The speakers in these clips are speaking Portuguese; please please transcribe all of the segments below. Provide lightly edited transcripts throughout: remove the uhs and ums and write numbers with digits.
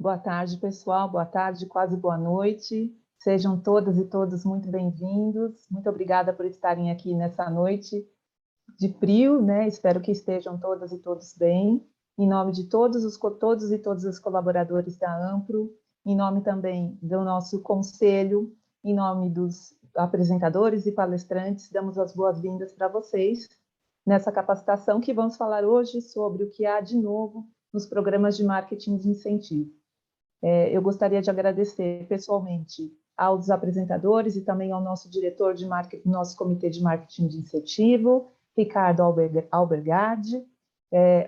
Boa tarde, pessoal. Boa tarde, quase boa noite. Sejam todas e todos muito bem-vindos. Muito obrigada por estarem aqui nessa noite de frio, né? Espero que estejam todas e todos bem. Em nome de todos e todas os colaboradores da Ampro, em nome também do nosso conselho, em nome dos apresentadores e palestrantes, damos as boas-vindas para vocês nessa capacitação que vamos falar hoje sobre o que há de novo nos programas de marketing de incentivo. Eu gostaria de agradecer pessoalmente aos apresentadores e também ao nosso diretor de marketing, nosso comitê de marketing de incentivo, Ricardo Albergardi,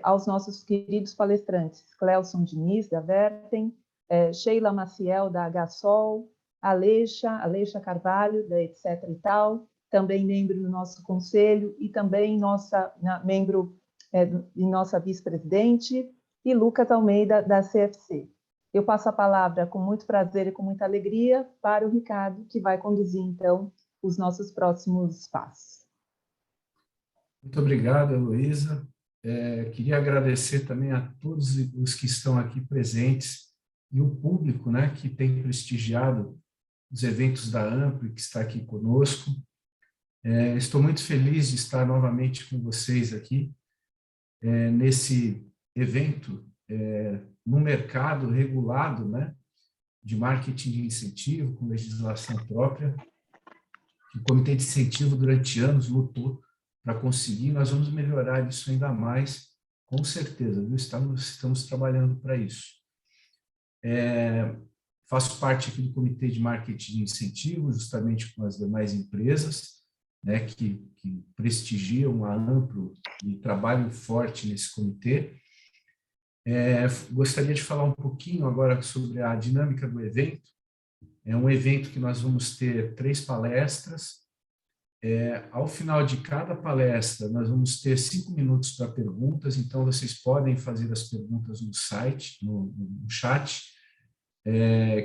aos nossos queridos palestrantes, Clelson Diniz, da Vertem, Sheila Maciel, da HSOL, Aleixa Carvalho, da Etc. e tal, também membro do nosso conselho e também membro e nossa vice-presidente, e Lucas Almeida, da CFC. Eu passo a palavra com muito prazer e com muita alegria para o Ricardo, que vai conduzir, então, os nossos próximos passos. Muito obrigado, Heloísa. Queria agradecer também a todos os que estão aqui presentes e o público, né, que tem prestigiado os eventos da Ampro e que está aqui conosco. Estou muito feliz de estar novamente com vocês aqui nesse evento no mercado regulado, né, de marketing de incentivo, com legislação própria, que o Comitê de Incentivo durante anos lutou para conseguir. Nós vamos melhorar isso ainda mais, com certeza, viu? Estamos trabalhando para isso. Faço parte aqui do Comitê de Marketing de Incentivo, justamente com as demais empresas, né, que prestigiam a Ampro e trabalham forte nesse comitê. Gostaria de falar um pouquinho agora sobre a dinâmica do evento. É um evento que nós vamos ter 3 palestras. Ao final de cada palestra, nós vamos ter 5 minutos para perguntas, então vocês podem fazer as perguntas no site, no chat,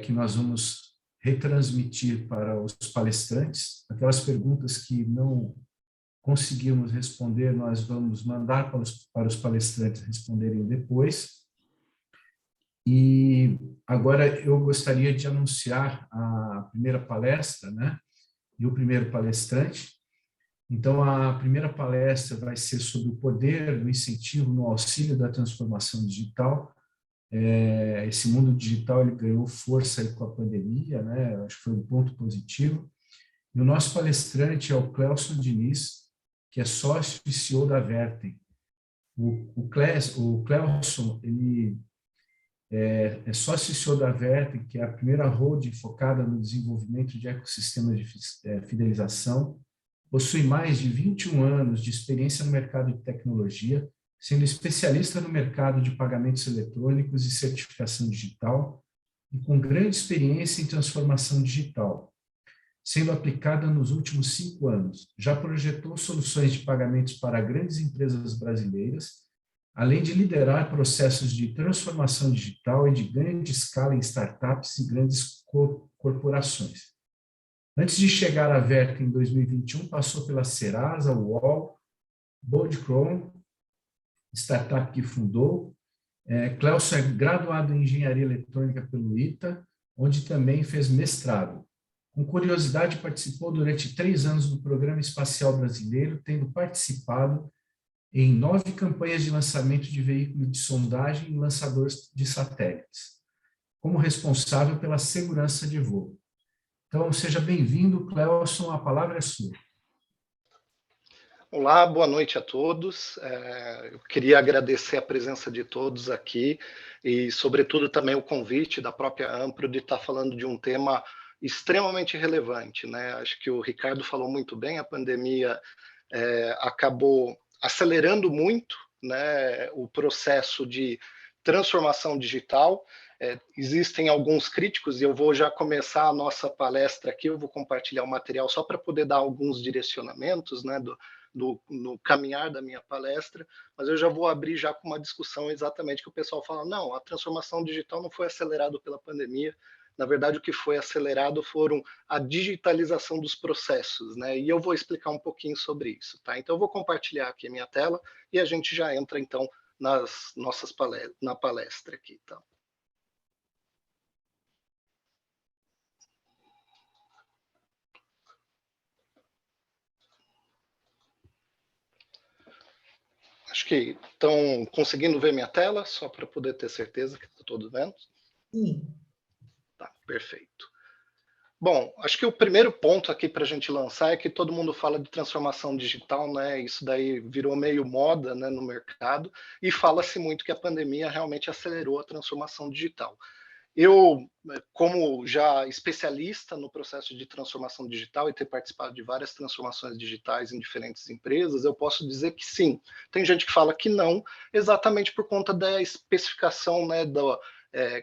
que nós vamos retransmitir para os palestrantes. Aquelas perguntas que não conseguirmos responder, nós vamos mandar para os palestrantes responderem depois. E agora eu gostaria de anunciar a primeira palestra, né, e o primeiro palestrante. Então, a primeira palestra vai ser sobre o poder do incentivo no auxílio da transformação digital. Esse mundo digital ele ganhou força aí com a pandemia, né, acho que foi um ponto positivo. E o nosso palestrante é o Clelson Diniz, que é sócio e CEO da Vertem. O Clelson, ele é sócio e CEO da Vertem, que é a primeira holding focada no desenvolvimento de ecossistemas de fidelização. Possui mais de 21 anos de experiência no mercado de tecnologia, sendo especialista no mercado de pagamentos eletrônicos e certificação digital, e com grande experiência em transformação digital, sendo aplicada nos últimos 5 anos. Já projetou soluções de pagamentos para grandes empresas brasileiras, além de liderar processos de transformação digital e de grande escala em startups e grandes corporações. Antes de chegar à Vertem em 2021, passou pela Serasa, UOL, Boldcrom, startup que fundou. Clelson é graduado em Engenharia Eletrônica pelo ITA, onde também fez mestrado. Com curiosidade, participou durante 3 anos do Programa Espacial Brasileiro, tendo participado em 9 campanhas de lançamento de veículos de sondagem e lançadores de satélites, como responsável pela segurança de voo. Então, seja bem-vindo, Clelson, a palavra é sua. Olá, boa noite a todos. Eu queria agradecer a presença de todos aqui e, sobretudo, também o convite da própria Ampro de estar falando de um tema extremamente relevante, né? Acho que o Ricardo falou muito bem, a pandemia acabou acelerando muito, né, o processo de transformação digital. Existem alguns críticos, e eu vou já começar a nossa palestra aqui, eu vou compartilhar o material só para poder dar alguns direcionamentos, né, no caminhar da minha palestra, mas eu já vou abrir já com uma discussão exatamente que o pessoal fala, não, a transformação digital não foi acelerada pela pandemia, na verdade o que foi acelerado foram a digitalização dos processos, né? E eu vou explicar um pouquinho sobre isso, tá? Então eu vou compartilhar aqui a minha tela e a gente já entra então na palestra aqui, tá? Acho que estão conseguindo ver minha tela, só para poder ter certeza que está todos vendo. Sim. Tá, perfeito. Bom, acho que o primeiro ponto aqui para a gente lançar é que todo mundo fala de transformação digital, né? Isso daí virou meio moda, né, no mercado, e fala-se muito que a pandemia realmente acelerou a transformação digital. Eu, como já especialista no processo de transformação digital e ter participado de várias transformações digitais em diferentes empresas, eu posso dizer que sim. Tem gente que fala que não, exatamente por conta da especificação, né,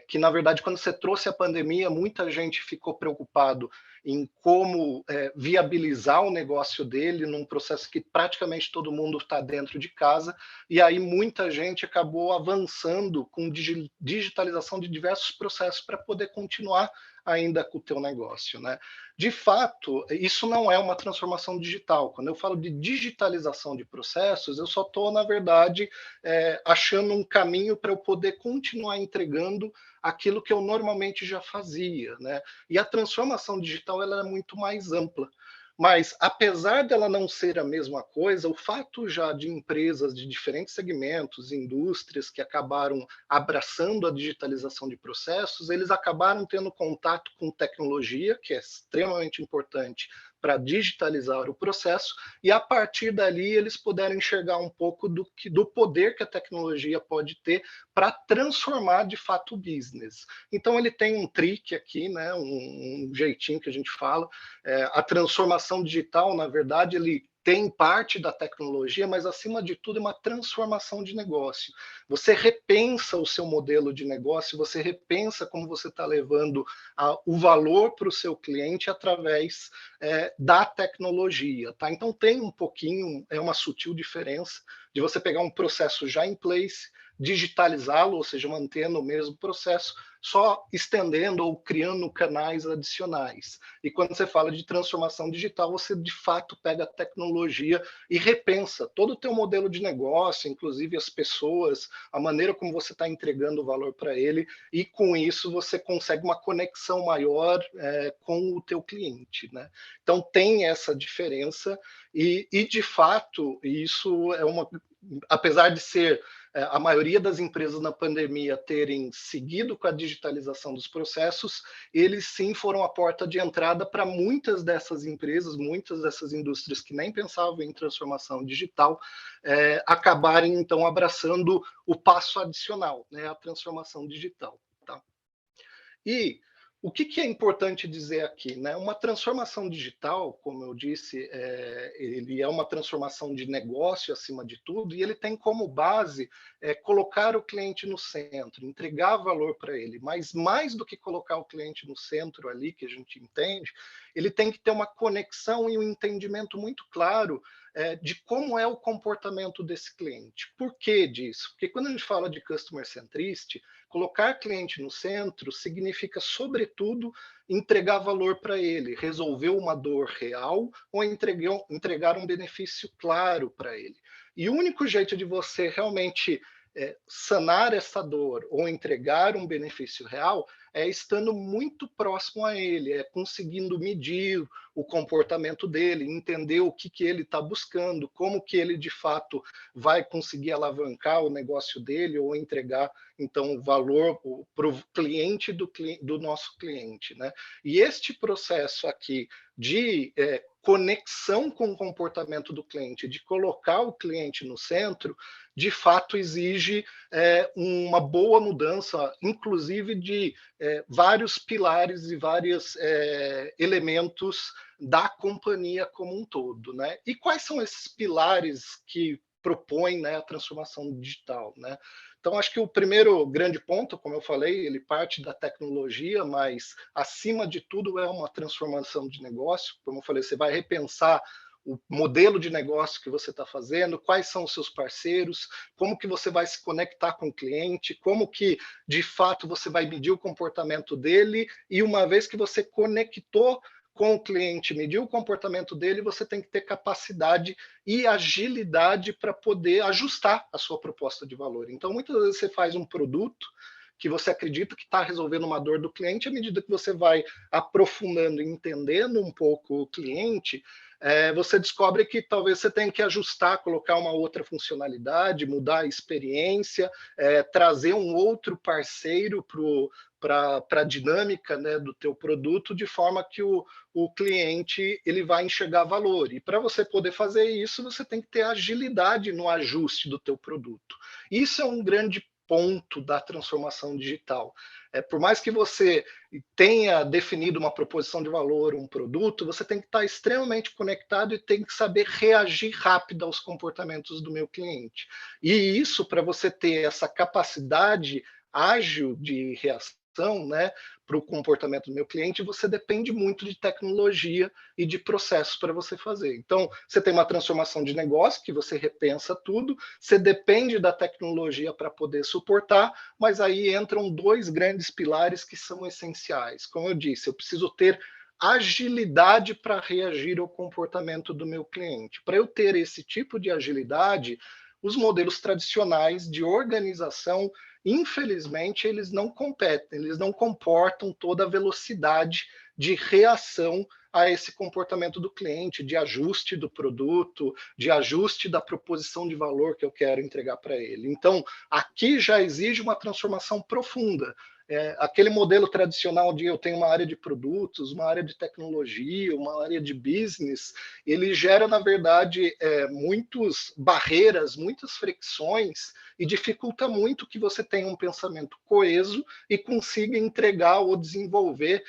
que, na verdade, quando você trouxe a pandemia, muita gente ficou preocupado em como viabilizar o negócio dele num processo que praticamente todo mundo está dentro de casa, e aí muita gente acabou avançando com digitalização de diversos processos para poder continuar ainda com o teu negócio, né? De fato, isso não é uma transformação digital. Quando eu falo de digitalização de processos, eu só estou, na verdade, achando um caminho para eu poder continuar entregando aquilo que eu normalmente já fazia, né? E a transformação digital ela é muito mais ampla. Mas, apesar dela não ser a mesma coisa, o fato já de empresas de diferentes segmentos, indústrias que acabaram abraçando a digitalização de processos, eles acabaram tendo contato com tecnologia, que é extremamente importante para digitalizar o processo, e a partir dali eles puderam enxergar um pouco do poder que a tecnologia pode ter para transformar de fato o business. Então ele tem um trick aqui, né, um jeitinho que a gente fala, a transformação digital, na verdade, ele tem parte da tecnologia, mas acima de tudo é uma transformação de negócio. Você repensa o seu modelo de negócio, você repensa como você está levando o valor para o seu cliente através da tecnologia, tá? Então tem um pouquinho, é uma sutil diferença de você pegar um processo já em place, digitalizá-lo, ou seja, mantendo o mesmo processo, só estendendo ou criando canais adicionais. E quando você fala de transformação digital, você de fato pega a tecnologia e repensa todo o teu modelo de negócio, inclusive as pessoas, a maneira como você está entregando o valor para ele, e com isso você consegue uma conexão maior com o teu cliente, né? Então tem essa diferença e de fato isso é uma, apesar de ser a maioria das empresas na pandemia terem seguido com a digitalização dos processos, eles sim foram a porta de entrada para muitas dessas empresas, muitas dessas indústrias que nem pensavam em transformação digital, acabarem então abraçando o passo adicional, né, a transformação digital. Tá? E o que é importante dizer aqui? Né? Uma transformação digital, como eu disse, ele é uma transformação de negócio acima de tudo, e ele tem como base colocar o cliente no centro, entregar valor para ele. Mas mais do que colocar o cliente no centro ali, que a gente entende, ele tem que ter uma conexão e um entendimento muito claro de como é o comportamento desse cliente. Por que disso? Porque quando a gente fala de customer centricity, colocar cliente no centro significa, sobretudo, entregar valor para ele, resolver uma dor real ou entregar um benefício claro para ele. E o único jeito de você realmente sanar essa dor ou entregar um benefício real é estando muito próximo a ele, é conseguindo medir o comportamento dele, entender o que ele está buscando, como que ele de fato vai conseguir alavancar o negócio dele ou entregar então valor para o cliente do nosso cliente, né? E este processo aqui de conexão com o comportamento do cliente, de colocar o cliente no centro, de fato exige uma boa mudança, inclusive de vários pilares e vários elementos da companhia como um todo, né? E quais são esses pilares que propõem, né, a transformação digital, né? Então, acho que o primeiro grande ponto, como eu falei, ele parte da tecnologia, mas, acima de tudo, é uma transformação de negócio. Como eu falei, você vai repensar o modelo de negócio que você está fazendo, quais são os seus parceiros, como que você vai se conectar com o cliente, como que, de fato, você vai medir o comportamento dele, e uma vez que você conectou com o cliente, medir o comportamento dele, você tem que ter capacidade e agilidade para poder ajustar a sua proposta de valor. Então, muitas vezes você faz um produto que você acredita que está resolvendo uma dor do cliente, à medida que você vai aprofundando e entendendo um pouco o cliente, você descobre que talvez você tenha que ajustar, colocar uma outra funcionalidade, mudar a experiência, trazer um outro parceiro para a dinâmica, né, do teu produto, de forma que o cliente ele vai enxergar valor. E para você poder fazer isso, você tem que ter agilidade no ajuste do teu produto. Isso é um grande ponto da transformação digital. Por mais que você tenha definido uma proposição de valor, um produto, você tem que estar extremamente conectado e tem que saber reagir rápido aos comportamentos do meu cliente. E isso, para você ter essa capacidade ágil de reação, né, para o comportamento do meu cliente, você depende muito de tecnologia e de processos para você fazer. Então, você tem uma transformação de negócio, que você repensa tudo, você depende da tecnologia para poder suportar, mas aí entram dois grandes pilares que são essenciais. Como eu disse, eu preciso ter agilidade para reagir ao comportamento do meu cliente. Para eu ter esse tipo de agilidade, os modelos tradicionais de organização, infelizmente, eles não competem, eles não comportam toda a velocidade de reação a esse comportamento do cliente, de ajuste do produto, de ajuste da proposição de valor que eu quero entregar para ele. Então, aqui já exige uma transformação profunda. Aquele modelo tradicional de eu tenho uma área de produtos, uma área de tecnologia, uma área de business, ele gera, na verdade, muitas barreiras, muitas fricções e dificulta muito que você tenha um pensamento coeso e consiga entregar ou desenvolver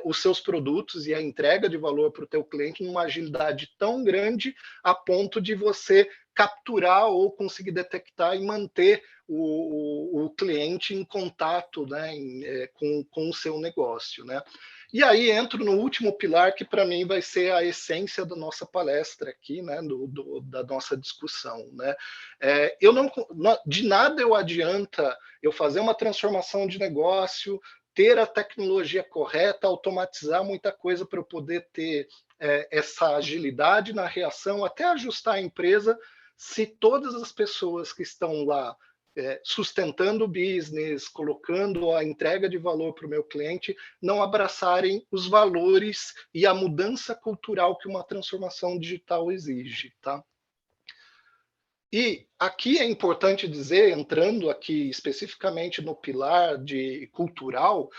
os seus produtos e a entrega de valor para o teu cliente numa agilidade tão grande a ponto de você capturar ou conseguir detectar e manter o cliente em contato, né, com o seu negócio, né? E aí entro no último pilar, que para mim vai ser a essência da nossa palestra aqui, né, da nossa discussão, né? De nada eu adianta eu fazer uma transformação de negócio, ter a tecnologia correta, automatizar muita coisa para eu poder ter essa agilidade na reação, até ajustar a empresa, se todas as pessoas que estão lá sustentando o business, colocando a entrega de valor para o meu cliente, não abraçarem os valores e a mudança cultural que uma transformação digital exige, tá? E aqui é importante dizer, entrando aqui especificamente no pilar de cultural,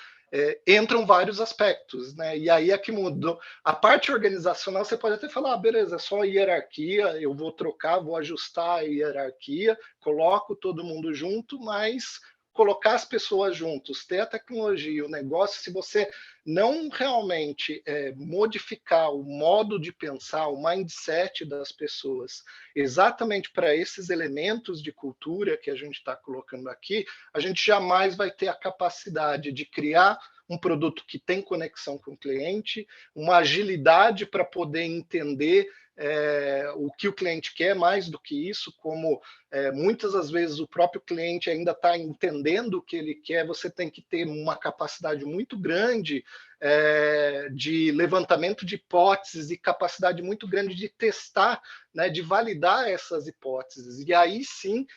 entram vários aspectos, né? E aí é que mudou. A parte organizacional, você pode até falar, beleza, é só hierarquia, eu vou trocar, vou ajustar a hierarquia, coloco todo mundo junto, mas colocar as pessoas juntos, ter a tecnologia, o negócio, se você não realmente modificar o modo de pensar, o mindset das pessoas, exatamente para esses elementos de cultura que a gente está colocando aqui, a gente jamais vai ter a capacidade de criar um produto que tem conexão com o cliente, uma agilidade para poder entender o que o cliente quer, mais do que isso, como muitas das vezes o próprio cliente ainda está entendendo o que ele quer, você tem que ter uma capacidade muito grande de levantamento de hipóteses e capacidade muito grande de testar, né, de validar essas hipóteses. E aí sim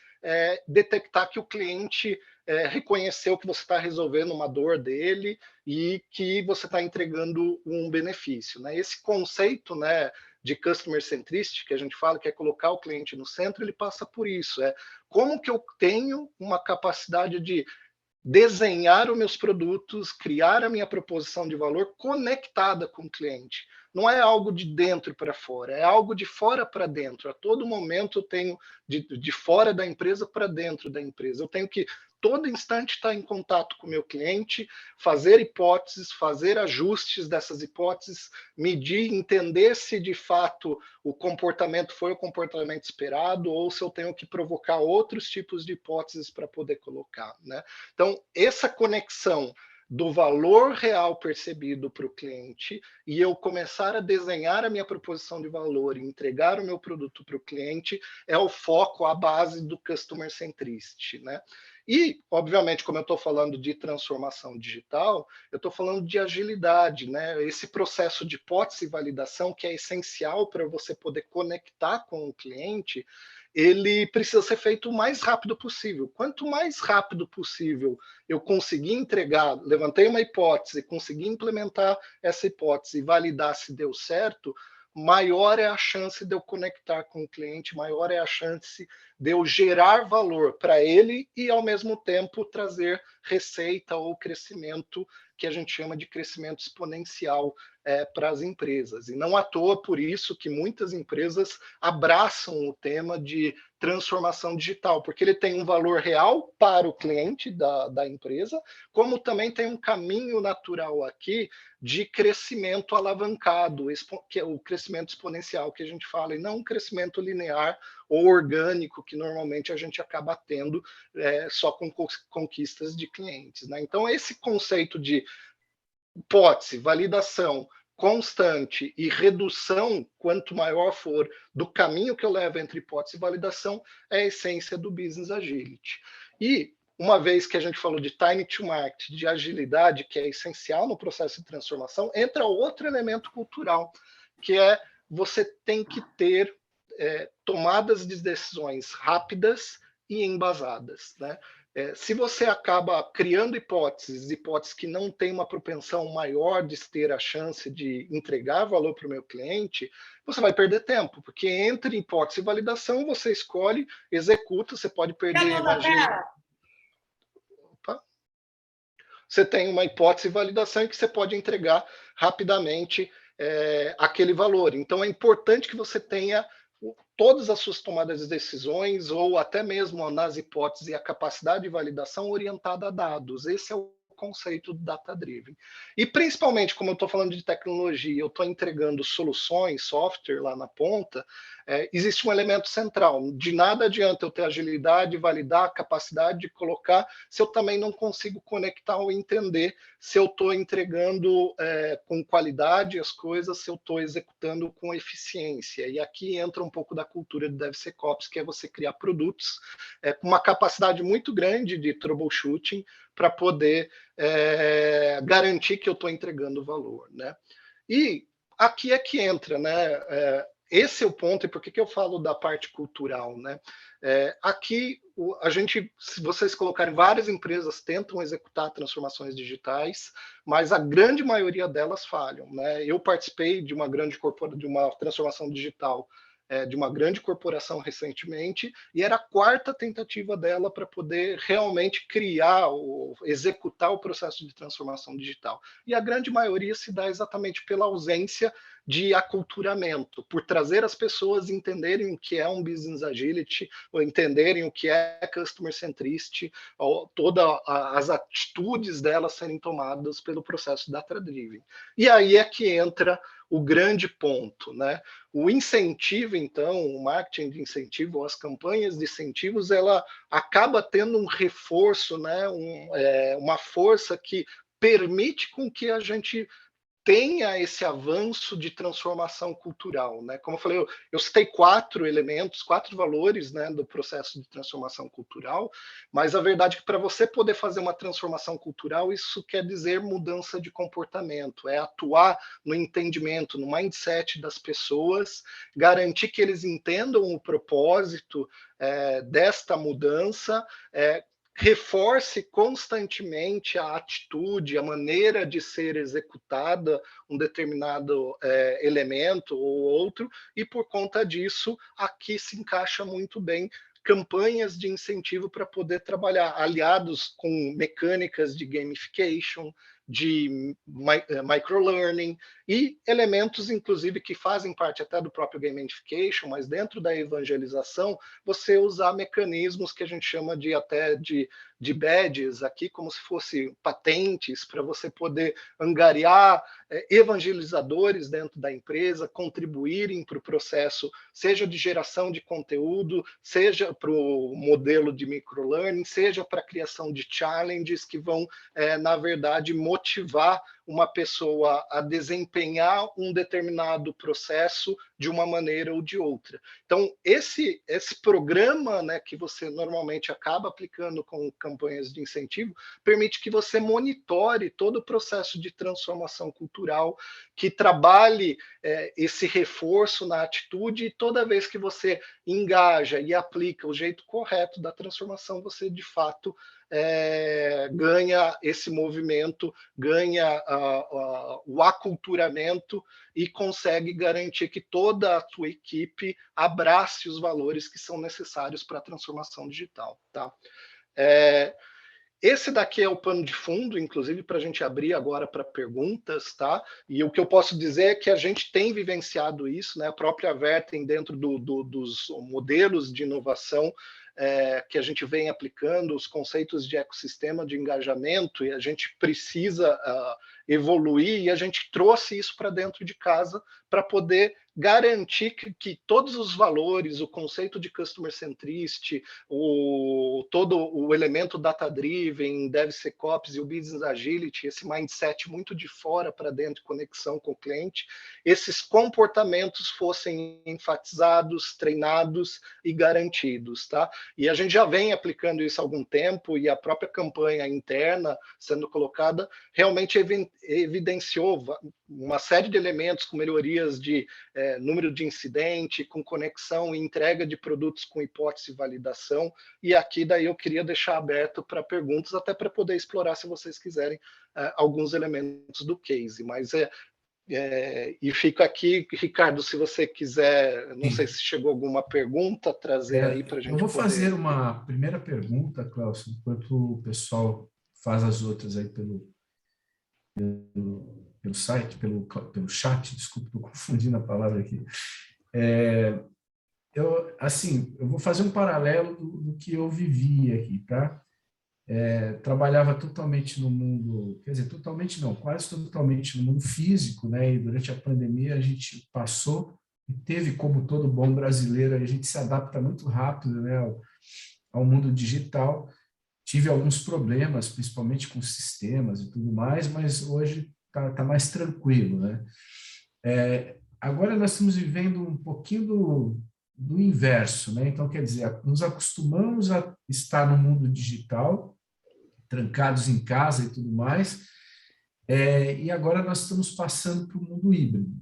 detectar que o cliente reconheceu que você está resolvendo uma dor dele e que você está entregando um benefício, né? Esse conceito, né, de customer centricity, que a gente fala que é colocar o cliente no centro, ele passa por isso. Como que eu tenho uma capacidade de desenhar os meus produtos, criar a minha proposição de valor conectada com o cliente. Não é algo de dentro para fora, é algo de fora para dentro. A todo momento eu tenho de fora da empresa para dentro da empresa. Eu tenho que todo instante estar em contato com o meu cliente, fazer hipóteses, fazer ajustes dessas hipóteses, medir, entender se de fato o comportamento foi o comportamento esperado ou se eu tenho que provocar outros tipos de hipóteses para poder colocar, né? Então, essa conexão do valor real percebido para o cliente e eu começar a desenhar a minha proposição de valor e entregar o meu produto para o cliente é o foco, a base do customer centricity, né? E, obviamente, como eu estou falando de transformação digital, eu estou falando de agilidade, né? Esse processo de hipótese e validação que é essencial para você poder conectar com o cliente, ele precisa ser feito o mais rápido possível. Quanto mais rápido possível eu conseguir entregar, levantei uma hipótese, consegui implementar essa hipótese e validar se deu certo, maior é a chance de eu conectar com o cliente, maior é a chance de eu gerar valor para ele e, ao mesmo tempo, trazer receita ou crescimento, que a gente chama de crescimento exponencial para as empresas. E não à toa, por isso, que muitas empresas abraçam o tema de transformação digital, porque ele tem um valor real para o cliente da empresa, como também tem um caminho natural aqui de crescimento alavancado, que é o crescimento exponencial que a gente fala, e não um crescimento linear ou orgânico, que normalmente a gente acaba tendo só com conquistas de clientes, né? Então, esse conceito de hipótese, validação constante e redução, quanto maior for, do caminho que eu levo entre hipótese e validação, é a essência do Business Agility. E, uma vez que a gente falou de time to market, de agilidade, que é essencial no processo de transformação, entra outro elemento cultural, que é você tem que ter tomadas de decisões rápidas e embasadas, né? Se você acaba criando hipóteses que não têm uma propensão maior de ter a chance de entregar valor para o meu cliente, você vai perder tempo, porque entre hipótese e validação, você escolhe, executa, você pode perder, imagina... Opa. Você tem uma hipótese e validação em que você pode entregar rapidamente aquele valor. Então, é importante que você tenha todas as suas tomadas de decisões, ou até mesmo nas hipóteses, a capacidade de validação orientada a dados. Esse é o conceito do data-driven. E, principalmente, como eu estou falando de tecnologia, eu estou entregando soluções, software lá na ponta, existe um elemento central. De nada adianta eu ter agilidade, validar, capacidade de colocar, se eu também não consigo conectar ou entender se eu estou entregando com qualidade as coisas, se eu estou executando com eficiência. E aqui entra um pouco da cultura do DevSecOps, que é você criar produtos com uma capacidade muito grande de troubleshooting para poder garantir que eu estou entregando valor, né? E aqui é que entra, né? Esse é o ponto, e por que eu falo da parte cultural, né? Aqui, a gente, se vocês colocarem, várias empresas tentam executar transformações digitais, mas a grande maioria delas falham, né? Eu participei de uma transformação digital de uma grande corporação recentemente, e era a quarta tentativa dela para poder realmente criar ou executar o processo de transformação digital. E a grande maioria se dá exatamente pela ausência de aculturamento, por trazer as pessoas a entenderem o que é um business agility, ou entenderem o que é customer centricity, ou todas as atitudes delas serem tomadas pelo processo data-driven. E aí é que entra o grande ponto, né? O incentivo, então, o marketing de incentivo, as campanhas de incentivos, ela acaba tendo um reforço, né? Uma força que permite com que a gente tenha esse avanço de transformação cultural, né? Como eu falei, eu citei 4 elementos, 4 valores, né, do processo de transformação cultural, mas a verdade é que para você poder fazer uma transformação cultural, isso quer dizer mudança de comportamento, é atuar no entendimento, no mindset das pessoas, garantir que eles entendam o propósito desta mudança, reforce constantemente a atitude, a maneira de ser executada um determinado elemento ou outro, e por conta disso, aqui se encaixa muito bem campanhas de incentivo para poder trabalhar, aliados com mecânicas de gamification, de microlearning e elementos, inclusive, que fazem parte até do próprio gamification, mas dentro da evangelização, você usar mecanismos que a gente chama de badges aqui, como se fosse patentes, para você poder angariar evangelizadores dentro da empresa, contribuírem para o processo, seja de geração de conteúdo, seja para o modelo de microlearning, seja para a criação de challenges que vão, na verdade, motivar uma pessoa a desempenhar um determinado processo de uma maneira ou de outra. Então, esse programa, né, que você normalmente acaba aplicando com campanhas de incentivo, permite que você monitore todo o processo de transformação cultural, que trabalhe esse reforço na atitude, e toda vez que você engaja e aplica o jeito correto da transformação, você, de fato, ganha esse movimento, ganha o aculturamento e consegue garantir que toda a tua equipe abrace os valores que são necessários para a transformação digital. Tá? Esse daqui é o pano de fundo, inclusive, para a gente abrir agora para perguntas, tá? E o que eu posso dizer é que a gente tem vivenciado isso, né? A própria Vertem, dentro dos modelos de inovação que a gente vem aplicando, os conceitos de ecossistema de engajamento, e a gente precisa evoluir, e a gente trouxe isso para dentro de casa para poder garantir que todos os valores, o conceito de customer centricity, todo o elemento data-driven, DevSecOps e o Business Agility, esse mindset muito de fora para dentro, conexão com o cliente, esses comportamentos fossem enfatizados, treinados e garantidos. Tá? E a gente já vem aplicando isso há algum tempo, e a própria campanha interna sendo colocada realmente evidenciou uma série de elementos com melhorias de número de incidente, com conexão e entrega de produtos com hipótese e validação. E aqui daí eu queria deixar aberto para perguntas, até para poder explorar, se vocês quiserem, alguns elementos do case. Mas e fico aqui, Ricardo, se você quiser, não sei se chegou alguma pergunta, trazer aí para a gente. Eu vou fazer uma primeira pergunta, Cláudio, enquanto o pessoal faz as outras aí pelo site, pelo chat, desculpa, estou confundindo a palavra aqui. Eu vou fazer um paralelo do que eu vivi aqui, tá? Trabalhava totalmente no mundo, quer dizer, totalmente não, quase totalmente no mundo físico, né? E durante a pandemia a gente passou e teve, como todo bom brasileiro, a gente se adapta muito rápido, né, ao mundo digital. Tive alguns problemas, principalmente com sistemas e tudo mais, mas hoje tá mais tranquilo, né? Agora nós estamos vivendo um pouquinho do inverso, né? Então, quer dizer, nos acostumamos a estar no mundo digital, trancados em casa e tudo mais, e agora nós estamos passando para o mundo híbrido,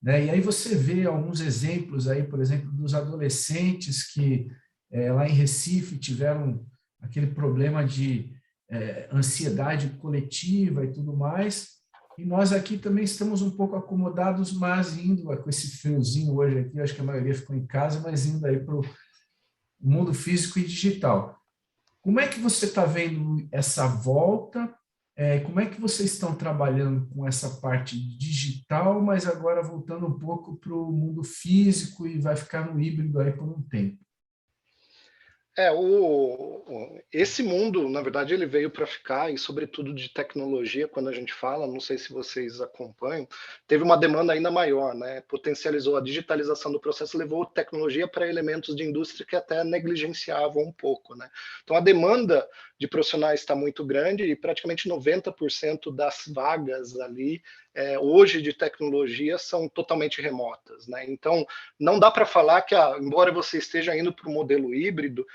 né? E aí você vê alguns exemplos aí, por exemplo, dos adolescentes que lá em Recife tiveram aquele problema de ansiedade coletiva e tudo mais, e nós aqui também estamos um pouco acomodados, mas indo com esse friozinho hoje aqui, acho que a maioria ficou em casa, mas indo aí para o mundo físico e digital. Como é que você está vendo essa volta? Como é que vocês estão trabalhando com essa parte digital, mas agora voltando um pouco para o mundo físico e vai ficar no híbrido aí por um tempo? Esse mundo, na verdade, ele veio para ficar, e sobretudo de tecnologia, quando a gente fala, não sei se vocês acompanham, teve uma demanda ainda maior, né? Potencializou a digitalização do processo, levou tecnologia para elementos de indústria que até negligenciavam um pouco, né? Então, a demanda de profissionais está muito grande, e praticamente 90% das vagas ali hoje de tecnologia são totalmente remotas, né? Então, não dá para falar que, embora você esteja indo para o modelo híbrido,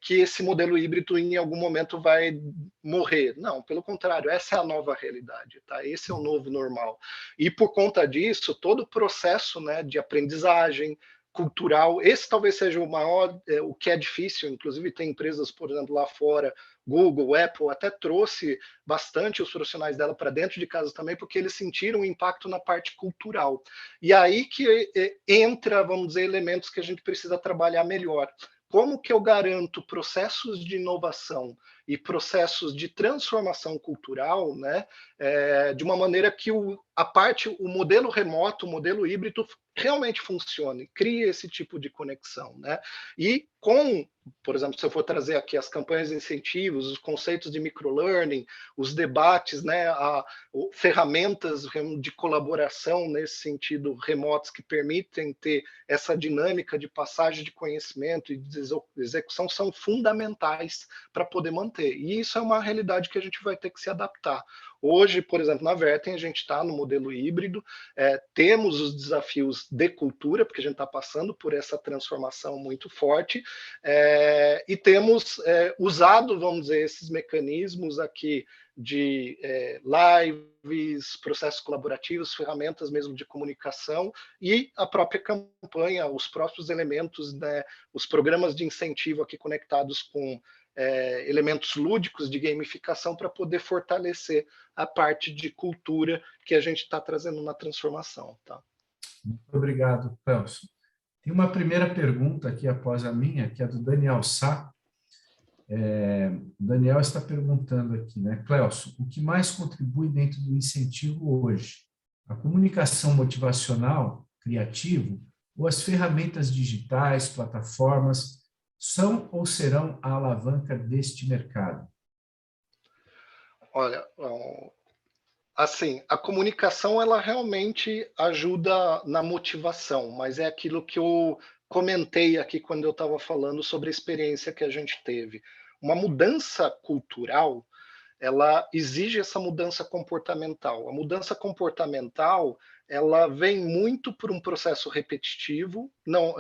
que esse modelo híbrido em algum momento vai morrer. Não, pelo contrário, essa é a nova realidade, tá? Esse é o novo normal. E por conta disso, todo o processo, né, de aprendizagem cultural, esse talvez seja o maior, o que é difícil. Inclusive tem empresas, por exemplo, lá fora, Google, Apple, até trouxe bastante os profissionais dela para dentro de casa também, porque eles sentiram um impacto na parte cultural. E aí que entra, vamos dizer, elementos que a gente precisa trabalhar melhor. Como que eu garanto processos de inovação e processos de transformação cultural, né, de uma maneira que o modelo remoto, o modelo híbrido realmente funcione, crie esse tipo de conexão, né? E por exemplo, se eu for trazer aqui as campanhas de incentivos, os conceitos de microlearning, os debates, né, ferramentas de colaboração nesse sentido remotos que permitem ter essa dinâmica de passagem de conhecimento e de execução são fundamentais para poder manter. E isso é uma realidade que a gente vai ter que se adaptar. Hoje, por exemplo, na Vertem, a gente está no modelo híbrido, temos os desafios de cultura, porque a gente está passando por essa transformação muito forte, e temos usado, vamos dizer, esses mecanismos aqui de lives, processos colaborativos, ferramentas mesmo de comunicação e a própria campanha, os próprios elementos, né, os programas de incentivo aqui conectados com elementos lúdicos de gamificação para poder fortalecer a parte de cultura que a gente está trazendo na transformação. Tá? Muito obrigado, Cleuson. Tem uma primeira pergunta aqui após a minha, que é do Daniel Sá. O Daniel está perguntando aqui, né, Cleuson, o que mais contribui dentro do incentivo hoje? A comunicação motivacional, criativo, ou as ferramentas digitais, plataformas, são ou serão a alavanca deste mercado? Olha, assim, a comunicação ela realmente ajuda na motivação, mas é aquilo que eu comentei aqui quando eu estava falando sobre a experiência que a gente teve. Uma mudança cultural, ela exige essa mudança comportamental. A mudança comportamental, ela vem muito por um processo repetitivo, não,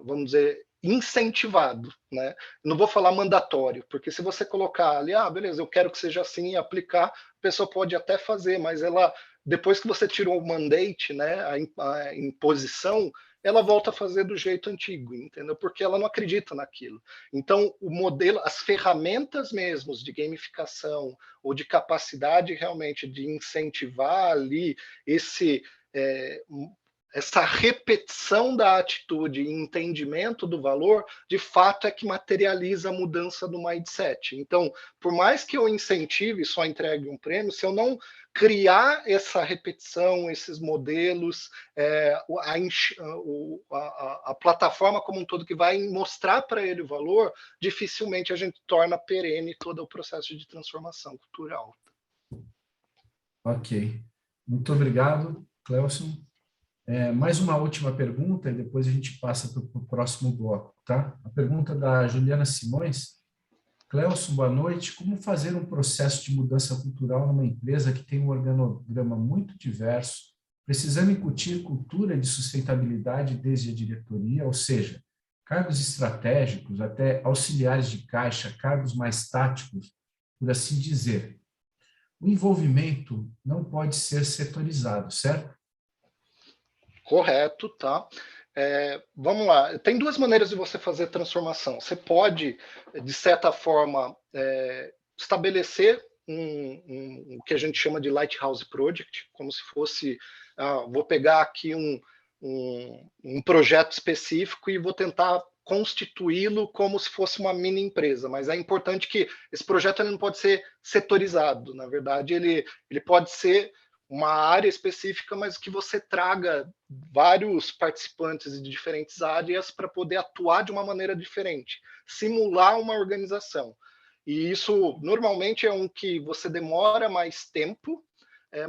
vamos dizer, incentivado, né? Não vou falar mandatório, porque se você colocar ali, beleza, eu quero que seja assim e aplicar, a pessoa pode até fazer, mas ela, depois que você tirou o mandate, né, a imposição, ela volta a fazer do jeito antigo, entendeu? Porque ela não acredita naquilo. Então, o modelo, as ferramentas mesmos de gamificação ou de capacidade realmente de incentivar ali essa repetição da atitude e entendimento do valor, de fato é que materializa a mudança do mindset. Então, por mais que eu incentive e só entregue um prêmio, se eu não criar essa repetição, esses modelos, a plataforma como um todo que vai mostrar para ele o valor, dificilmente a gente torna perene todo o processo de transformação cultural. Ok. Muito obrigado, Cleuson. Mais uma última pergunta e depois a gente passa para o próximo bloco, tá? A pergunta da Juliana Simões. Cleuson, boa noite. Como fazer um processo de mudança cultural numa empresa que tem um organograma muito diverso, precisando incutir cultura de sustentabilidade desde a diretoria, ou seja, cargos estratégicos até auxiliares de caixa, cargos mais táticos, por assim dizer. O envolvimento não pode ser setorizado, certo? Correto, tá? Vamos lá, tem duas maneiras de você fazer transformação. Você pode, de certa forma, estabelecer o que a gente chama de Lighthouse Project, como se fosse, vou pegar aqui um projeto específico e vou tentar constituí-lo como se fosse uma mini empresa, mas é importante que esse projeto ele não pode ser setorizado, na verdade ele pode ser uma área específica, mas que você traga vários participantes de diferentes áreas para poder atuar de uma maneira diferente, simular uma organização. E isso normalmente é um que você demora mais tempo,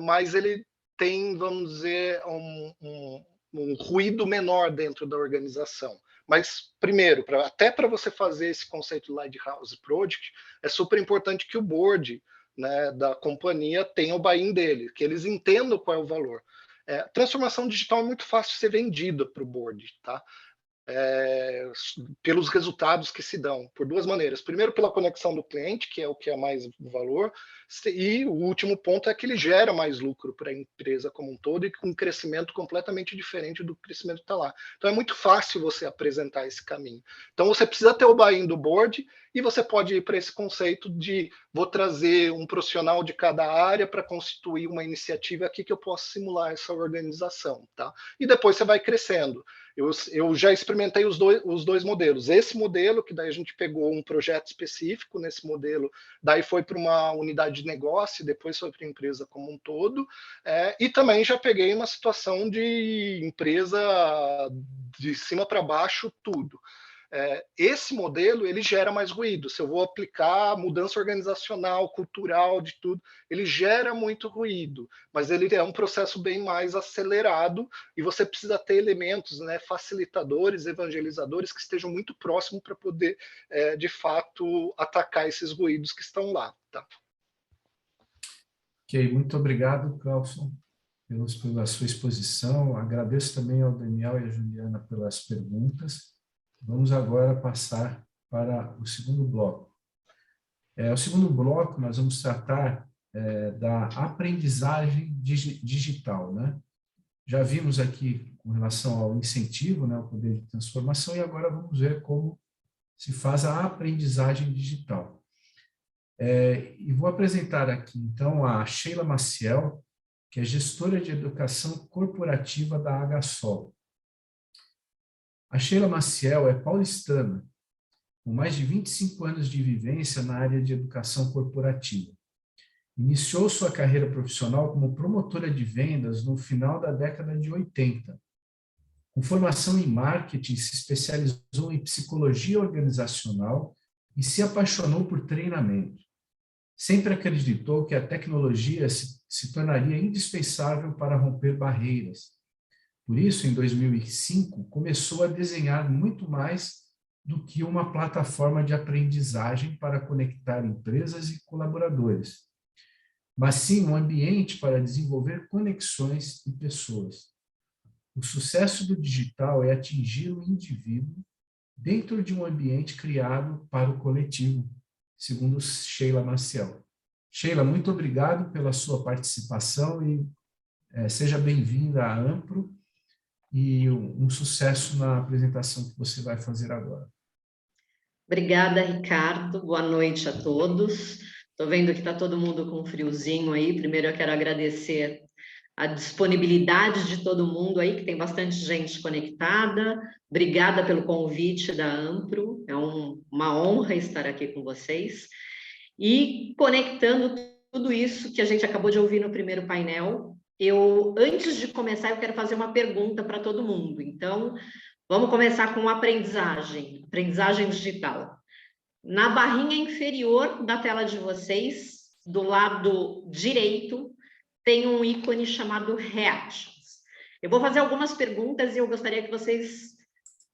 mas ele tem, vamos dizer, um ruído menor dentro da organização. Mas, primeiro, até para você fazer esse conceito de Lighthouse Project, é super importante que o board, né, da companhia tenha o buy-in dele, que eles entendam qual é o valor. Transformação digital é muito fácil de ser vendida para o board, tá? Pelos resultados que se dão, por duas maneiras. Primeiro, pela conexão do cliente, que é o que é mais valor, e o último ponto é que ele gera mais lucro para a empresa como um todo e com um crescimento completamente diferente do crescimento que está lá. Então, é muito fácil você apresentar esse caminho. Então, você precisa ter o buy-in do board e você pode ir para esse conceito de vou trazer um profissional de cada área para constituir uma iniciativa aqui que eu possa simular essa organização, tá? E depois você vai crescendo. Eu já experimentei os dois modelos. Esse modelo, que daí a gente pegou um projeto específico nesse modelo, daí foi para uma unidade de negócio, depois foi para a empresa como um todo, e também já peguei uma situação de empresa de cima para baixo, tudo. Esse modelo ele gera mais ruído. Se eu vou aplicar mudança organizacional, cultural, de tudo, ele gera muito ruído, mas ele é um processo bem mais acelerado e você precisa ter elementos, né, facilitadores, evangelizadores que estejam muito próximos para poder, de fato, atacar esses ruídos que estão lá. Tá? Ok, muito obrigado, Cleuson, pela sua exposição. Agradeço também ao Daniel e à Juliana pelas perguntas. Vamos agora passar para o segundo bloco. O segundo bloco, nós vamos tratar da aprendizagem digital, né? Já vimos aqui com relação ao incentivo, né, o poder de transformação, e agora vamos ver como se faz a aprendizagem digital. E vou apresentar aqui, então, a Sheila Maciel, que é gestora de educação corporativa da HSOL. A Sheila Maciel é paulistana, com mais de 25 anos de vivência na área de educação corporativa. Iniciou sua carreira profissional como promotora de vendas no final da década de 80. Com formação em marketing, se especializou em psicologia organizacional e se apaixonou por treinamento. Sempre acreditou que a tecnologia se tornaria indispensável para romper barreiras. Por isso, em 2005, começou a desenhar muito mais do que uma plataforma de aprendizagem para conectar empresas e colaboradores, mas sim um ambiente para desenvolver conexões e pessoas. O sucesso do digital é atingir o indivíduo dentro de um ambiente criado para o coletivo, segundo Sheila Maciel. Sheila, muito obrigado pela sua participação e seja bem-vinda à Ampro e um sucesso na apresentação que você vai fazer agora. Obrigada, Ricardo. Boa noite a todos. Estou vendo que está todo mundo com um friozinho aí. Primeiro eu quero agradecer a disponibilidade de todo mundo aí, que tem bastante gente conectada. Obrigada pelo convite da Ampro. É uma honra estar aqui com vocês. E conectando tudo isso que a gente acabou de ouvir no primeiro painel, antes de começar, eu quero fazer uma pergunta para todo mundo. Então, vamos começar com aprendizagem digital. Na barrinha inferior da tela de vocês, do lado direito, tem um ícone chamado Reactions. Eu vou fazer algumas perguntas e eu gostaria que vocês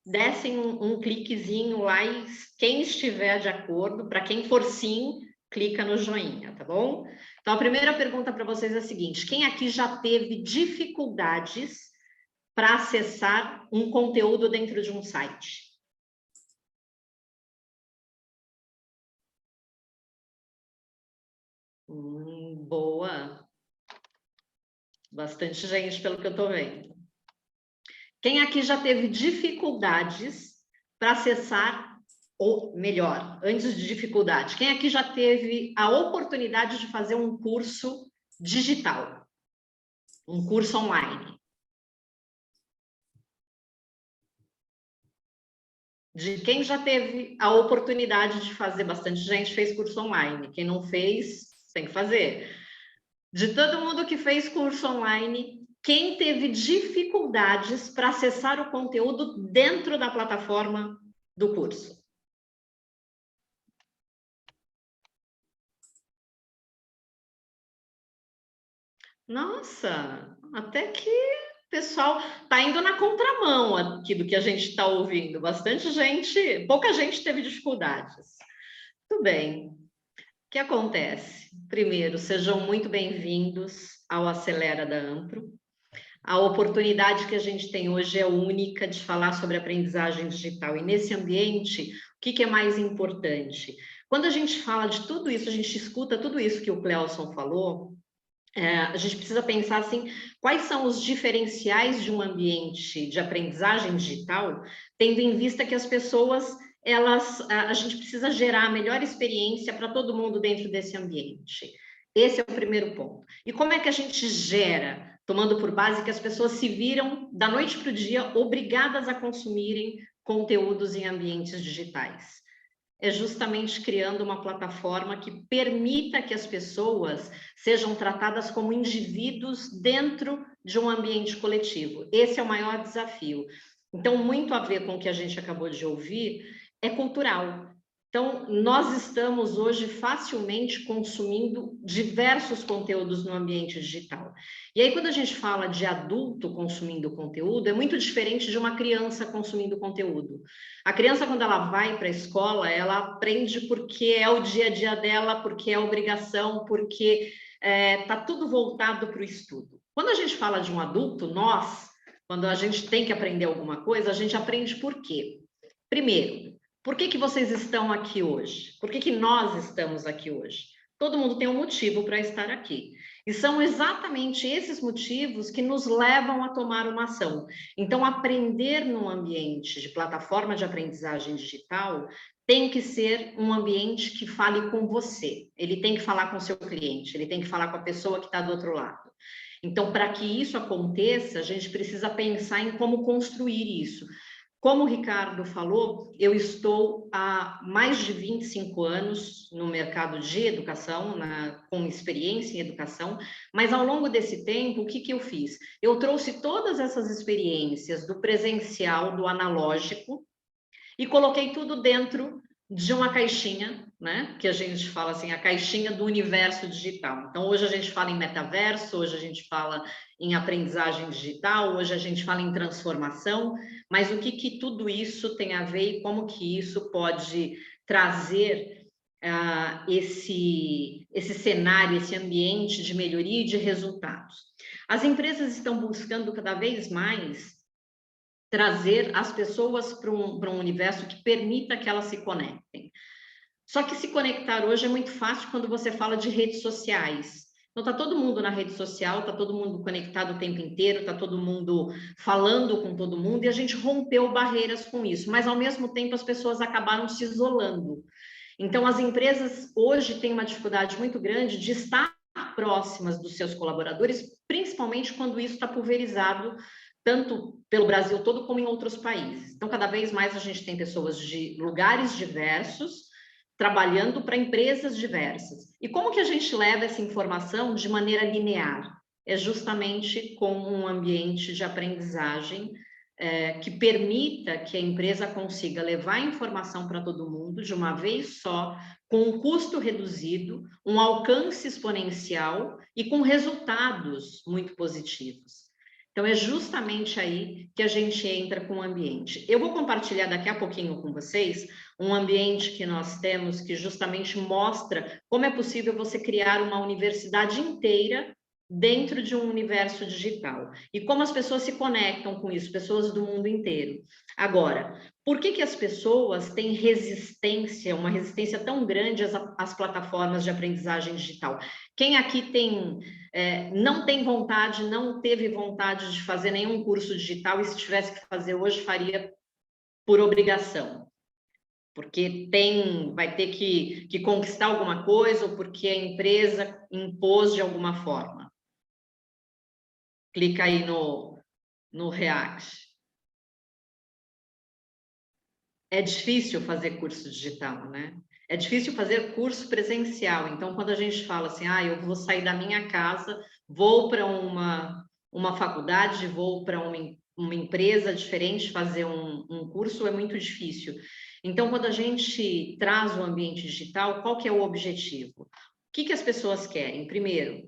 dessem um cliquezinho lá e quem estiver de acordo, para quem for sim, clica no joinha, tá bom? Então, a primeira pergunta para vocês é a seguinte: quem aqui já teve dificuldades para acessar um conteúdo dentro de um site? Boa. Bastante gente, pelo que eu estou vendo. Quem aqui já teve dificuldades para acessar, ou melhor, antes de dificuldade, quem aqui já teve a oportunidade de fazer um curso digital? Um curso online? De quem já teve a oportunidade de fazer, bastante gente fez curso online. Quem não fez, tem que fazer. De todo mundo que fez curso online, quem teve dificuldades para acessar o conteúdo dentro da plataforma do curso? Nossa, até que o pessoal está indo na contramão aqui do que a gente está ouvindo. Bastante gente, pouca gente teve dificuldades. Tudo bem. O que acontece? Primeiro, sejam muito bem-vindos ao Acelera da Ampro. A oportunidade que a gente tem hoje é única de falar sobre aprendizagem digital. E nesse ambiente, o que é mais importante? Quando a gente fala de tudo isso, a gente escuta tudo isso que o Cleelson falou, a gente precisa pensar assim, quais são os diferenciais de um ambiente de aprendizagem digital, tendo em vista que as pessoas, a gente precisa gerar a melhor experiência para todo mundo dentro desse ambiente. Esse é o primeiro ponto. E como é que a gente gera, tomando por base que as pessoas se viram da noite para o dia obrigadas a consumirem conteúdos em ambientes digitais? É justamente criando uma plataforma que permita que as pessoas sejam tratadas como indivíduos dentro de um ambiente coletivo. Esse é o maior desafio. Então, muito a ver com o que a gente acabou de ouvir, é cultural. Então, nós estamos hoje facilmente consumindo diversos conteúdos no ambiente digital. E aí, quando a gente fala de adulto consumindo conteúdo, é muito diferente de uma criança consumindo conteúdo. A criança, quando ela vai para a escola, ela aprende porque é o dia a dia dela, porque é obrigação, porque está tudo voltado para o estudo. Quando a gente fala de um adulto, quando a gente tem que aprender alguma coisa, a gente aprende por quê? Primeiro, por que vocês estão aqui hoje? Por que nós estamos aqui hoje? todo mundo tem um motivo para estar aqui. E são exatamente esses motivos que nos levam a tomar uma ação. Então, aprender num ambiente de plataforma de aprendizagem digital tem que ser um ambiente que fale com você. Ele tem que falar com o seu cliente, ele tem que falar com a pessoa que está do outro lado. Então, para que isso aconteça, a gente precisa pensar em como construir isso. Como o Ricardo falou, eu estou há mais de 25 anos no mercado de educação, com experiência em educação, mas ao longo desse tempo, o que eu fiz? Eu trouxe todas essas experiências do presencial, do analógico, e coloquei tudo dentro de uma caixinha, né? Que a gente fala assim, a caixinha do universo digital. Então, hoje a gente fala em metaverso, hoje a gente fala em aprendizagem digital, hoje a gente fala em transformação, mas o que tudo isso tem a ver e como que isso pode trazer esse cenário, esse ambiente de melhoria e de resultados. As empresas estão buscando cada vez mais trazer as pessoas para um universo que permita que elas se conectem. Só que se conectar hoje é muito fácil quando você fala de redes sociais. Então, está todo mundo na rede social, está todo mundo conectado o tempo inteiro, está todo mundo falando com todo mundo, e a gente rompeu barreiras com isso, mas, ao mesmo tempo, as pessoas acabaram se isolando. Então, as empresas hoje têm uma dificuldade muito grande de estar próximas dos seus colaboradores, principalmente quando isso está pulverizado tanto pelo Brasil todo como em outros países. Então, cada vez mais a gente tem pessoas de lugares diversos trabalhando para empresas diversas. E como que a gente leva essa informação de maneira linear? É justamente com um ambiente de aprendizagem que permita que a empresa consiga levar a informação para todo mundo de uma vez só, com um custo reduzido, um alcance exponencial e com resultados muito positivos. Então, é justamente aí que a gente entra com o ambiente. Eu vou compartilhar daqui a pouquinho com vocês um ambiente que nós temos que justamente mostra como é possível você criar uma universidade inteira dentro de um universo digital. E como as pessoas se conectam com isso, pessoas do mundo inteiro. Agora, por que as pessoas têm resistência, uma resistência tão grande às plataformas de aprendizagem digital? Quem aqui não tem vontade, não teve vontade de fazer nenhum curso digital, e se tivesse que fazer hoje, faria por obrigação? Porque vai ter que conquistar alguma coisa, ou porque a empresa impôs de alguma forma. Clica aí no React. É difícil fazer curso digital, né? É difícil fazer curso presencial. Então, quando a gente fala assim, eu vou sair da minha casa, vou para uma faculdade, vou para uma empresa diferente fazer um curso, é muito difícil. Então, quando a gente traz o ambiente digital, qual que é o objetivo? O que as pessoas querem? Primeiro,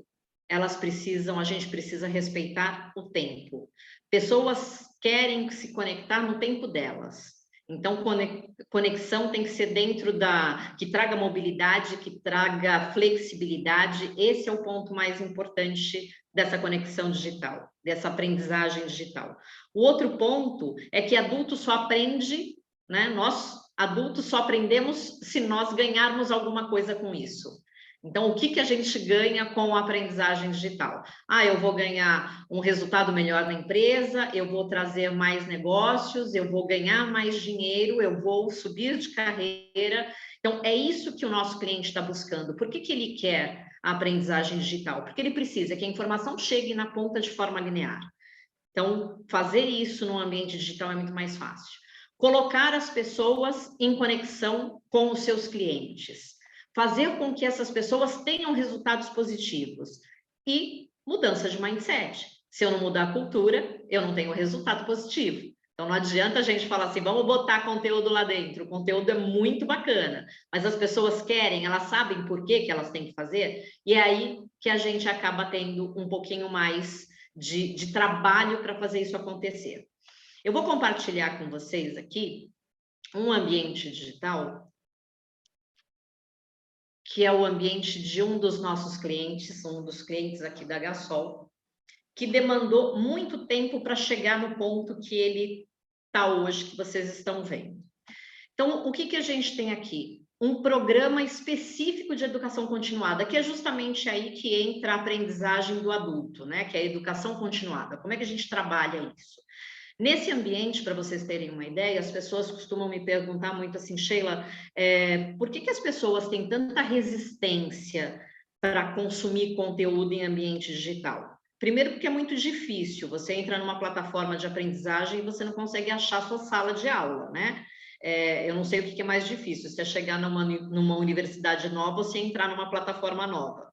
a gente precisa respeitar o tempo. Pessoas querem se conectar no tempo delas. Então, conexão tem que ser dentro que traga mobilidade, que traga flexibilidade. Esse é o ponto mais importante dessa conexão digital, dessa aprendizagem digital. O outro ponto é que adulto só aprende, né? Nós, adultos, só aprendemos se nós ganharmos alguma coisa com isso. Então, o que a gente ganha com a aprendizagem digital? Eu vou ganhar um resultado melhor na empresa, eu vou trazer mais negócios, eu vou ganhar mais dinheiro, eu vou subir de carreira. Então, é isso que o nosso cliente está buscando. Por que ele quer a aprendizagem digital? Porque ele precisa que a informação chegue na ponta de forma linear. Então, fazer isso no ambiente digital é muito mais fácil. Colocar as pessoas em conexão com os seus clientes. Fazer com que essas pessoas tenham resultados positivos. E mudança de mindset. Se eu não mudar a cultura, eu não tenho resultado positivo. Então, não adianta a gente falar assim, vamos botar conteúdo lá dentro. O conteúdo é muito bacana, mas as pessoas querem, elas sabem por que elas têm que fazer, e é aí que a gente acaba tendo um pouquinho mais de trabalho para fazer isso acontecer. Eu vou compartilhar com vocês aqui um ambiente digital que é o ambiente de um dos nossos clientes, um dos clientes aqui da Gasol, que demandou muito tempo para chegar no ponto que ele está hoje, que vocês estão vendo. Então, o que a gente tem aqui? um programa específico de educação continuada, que é justamente aí que entra a aprendizagem do adulto, né? Que é a educação continuada. Como é que a gente trabalha isso? Nesse ambiente, para vocês terem uma ideia, as pessoas costumam me perguntar muito assim, Sheila, por que as pessoas têm tanta resistência para consumir conteúdo em ambiente digital? Primeiro, porque é muito difícil. Você entra numa plataforma de aprendizagem e você não consegue achar sua sala de aula, né? Eu não sei o que é mais difícil, se é chegar numa universidade nova ou se é entrar numa plataforma nova,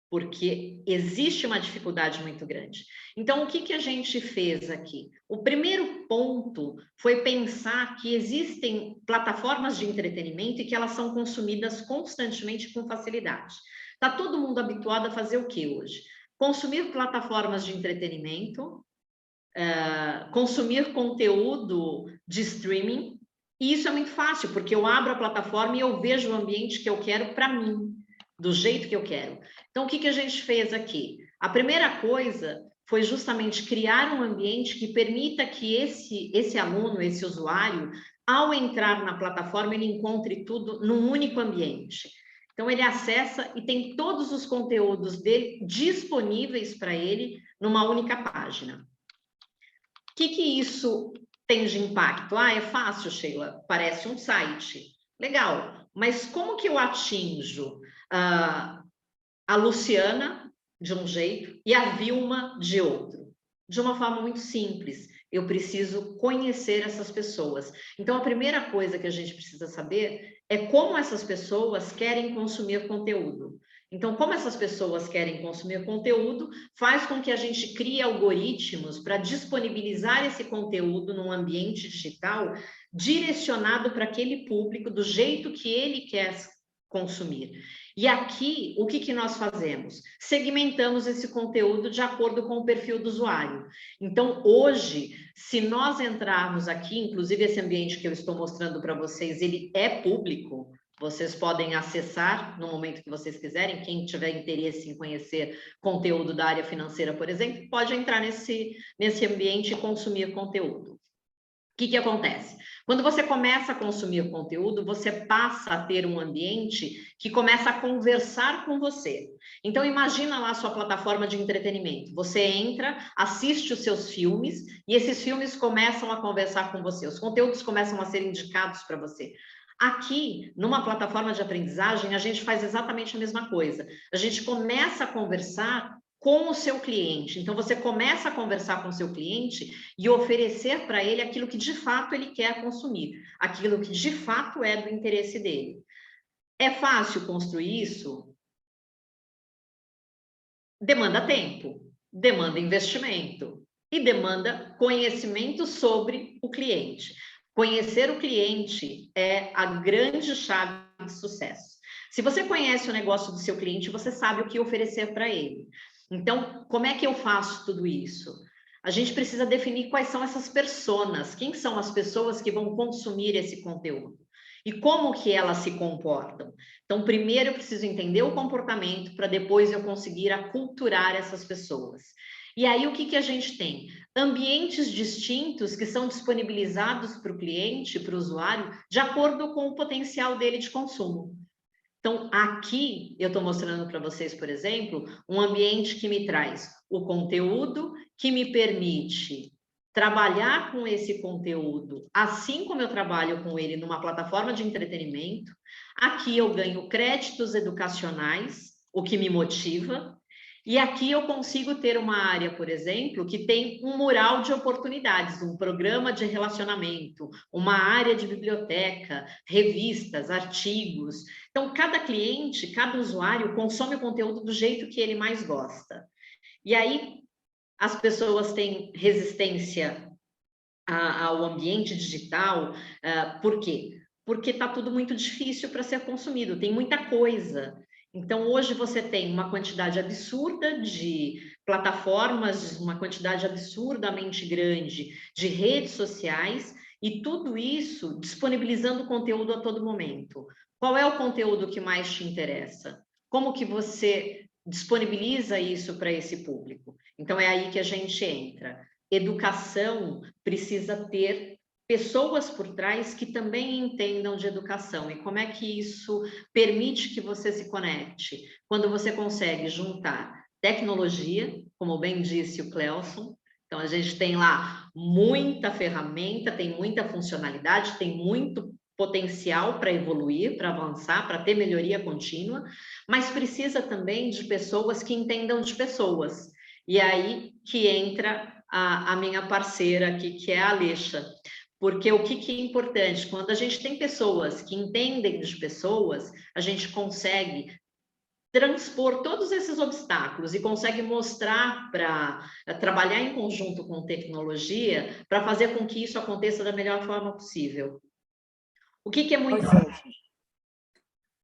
porque existe uma dificuldade muito grande. Então, o que a gente fez aqui? O primeiro ponto foi pensar que existem plataformas de entretenimento e que elas são consumidas constantemente com facilidade. Está todo mundo habituado a fazer o que hoje? Consumir plataformas de entretenimento, consumir conteúdo de streaming. E isso é muito fácil, porque eu abro a plataforma e eu vejo o ambiente que eu quero para mim, do jeito que eu quero. Então, o que a gente fez aqui? A primeira coisa foi justamente criar um ambiente que permita que esse aluno, esse usuário, ao entrar na plataforma, ele encontre tudo num único ambiente. Então, ele acessa e tem todos os conteúdos dele disponíveis para ele numa única página. O que isso tem de impacto? É fácil, Sheila, parece um site. Legal, mas como que eu atinjo a Luciana de um jeito e a Vilma de outro? De uma forma muito simples. Eu preciso conhecer essas pessoas. Então, a primeira coisa que a gente precisa saber é como essas pessoas querem consumir conteúdo. Então, como essas pessoas querem consumir conteúdo, faz com que a gente crie algoritmos para disponibilizar esse conteúdo num ambiente digital direcionado para aquele público do jeito que ele quer consumir. E aqui, o que nós fazemos? Segmentamos esse conteúdo de acordo com o perfil do usuário. Então, hoje, se nós entrarmos aqui, inclusive esse ambiente que eu estou mostrando para vocês, ele é público. Vocês podem acessar no momento que vocês quiserem. Quem tiver interesse em conhecer conteúdo da área financeira, por exemplo, pode entrar nesse ambiente e consumir conteúdo. O que acontece? Quando você começa a consumir conteúdo, você passa a ter um ambiente que começa a conversar com você. Então, imagina lá a sua plataforma de entretenimento. Você entra, assiste os seus filmes e esses filmes começam a conversar com você. Os conteúdos começam a ser indicados para você. Aqui, numa plataforma de aprendizagem, a gente faz exatamente a mesma coisa. A gente começa a conversar com o seu cliente. Então, você começa a conversar com o seu cliente e oferecer para ele aquilo que de fato ele quer consumir, aquilo que de fato é do interesse dele. É fácil construir isso? Demanda tempo, demanda investimento e demanda conhecimento sobre o cliente. Conhecer o cliente é a grande chave de sucesso. Se você conhece o negócio do seu cliente, você sabe o que oferecer para ele. Então, como é que eu faço tudo isso? A gente precisa definir quais são essas personas, quem são as pessoas que vão consumir esse conteúdo e como que elas se comportam. Então, primeiro eu preciso entender o comportamento para depois eu conseguir aculturar essas pessoas. E aí, o que a gente tem? Ambientes distintos que são disponibilizados para o cliente, para o usuário, de acordo com o potencial dele de consumo. Então, aqui eu estou mostrando para vocês, por exemplo, um ambiente que me traz o conteúdo, que me permite trabalhar com esse conteúdo, assim como eu trabalho com ele numa plataforma de entretenimento. Aqui eu ganho créditos educacionais, o que me motiva. E aqui eu consigo ter uma área, por exemplo, que tem um mural de oportunidades, um programa de relacionamento, uma área de biblioteca, revistas, artigos. Então, cada cliente, cada usuário consome o conteúdo do jeito que ele mais gosta. E aí, as pessoas têm resistência ao ambiente digital. Por quê? Porque está tudo muito difícil para ser consumido, tem muita coisa. Então, hoje você tem uma quantidade absurda de plataformas, uma quantidade absurdamente grande de redes sociais, e tudo isso disponibilizando conteúdo a todo momento. Qual é o conteúdo que mais te interessa? Como que você disponibiliza isso para esse público? Então, é aí que a gente entra. Educação precisa ter pessoas por trás que também entendam de educação. E como é que isso permite que você se conecte? Quando você consegue juntar tecnologia, como bem disse o Clelson. Então, a gente tem lá muita ferramenta, tem muita funcionalidade, tem muito potencial para evoluir, para avançar, para ter melhoria contínua, mas precisa também de pessoas que entendam de pessoas. E aí que entra a minha parceira aqui, que é a Alexa. Porque o que é importante? Quando a gente tem pessoas que entendem de pessoas, a gente consegue transpor todos esses obstáculos e consegue mostrar para trabalhar em conjunto com tecnologia para fazer com que isso aconteça da melhor forma possível. O que é muito...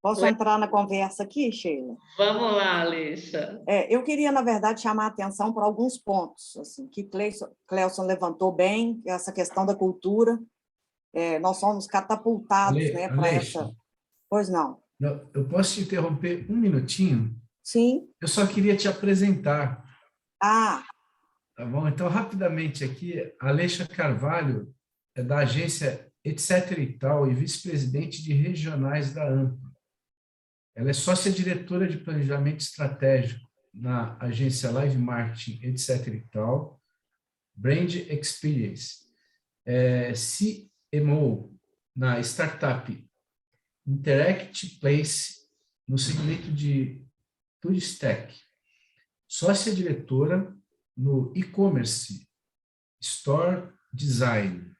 Posso entrar na conversa aqui, Sheila? Vamos lá, Alexa. Eu queria, na verdade, chamar a atenção para alguns pontos, assim, que Clelson levantou bem, essa questão da cultura. Nós somos catapultados, né, para essa... Pois não. Eu posso te interromper um minutinho? Sim. Eu só queria te apresentar. Ah. Tá bom? Então, rapidamente aqui, a Alexa Carvalho é da agência Etc. e Tal e vice-presidente de regionais da Ampro. Ela é sócia-diretora de planejamento estratégico na agência Live Marketing, Etc. e Tal, Brand Experience, CMO na startup Interact Place, no segmento de Turistec, sócia-diretora no e-commerce Store Design,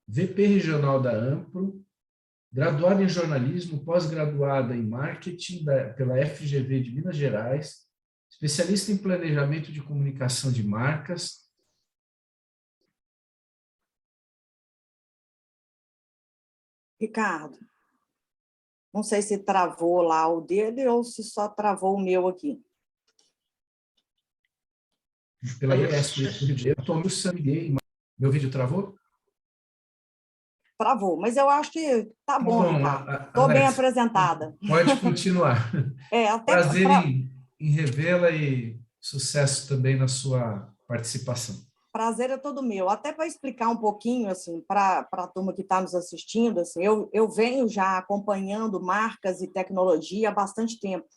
VP regional da Ampro, graduada em jornalismo, pós-graduada em marketing pela FGV de Minas Gerais, especialista em planejamento de comunicação de marcas. Ricardo, não sei se travou lá o dele ou se só travou o meu aqui. Pela IES, eu estou no Samiguei. Meu vídeo travou? Travou, mas eu acho que está bom, Ricardo. Estou bem apresentada. Pode continuar. Prazer em revê-la e sucesso também na sua participação. Prazer é todo meu. Até para explicar um pouquinho assim, para a turma que está nos assistindo, assim, eu venho já acompanhando marcas e tecnologia há bastante tempo.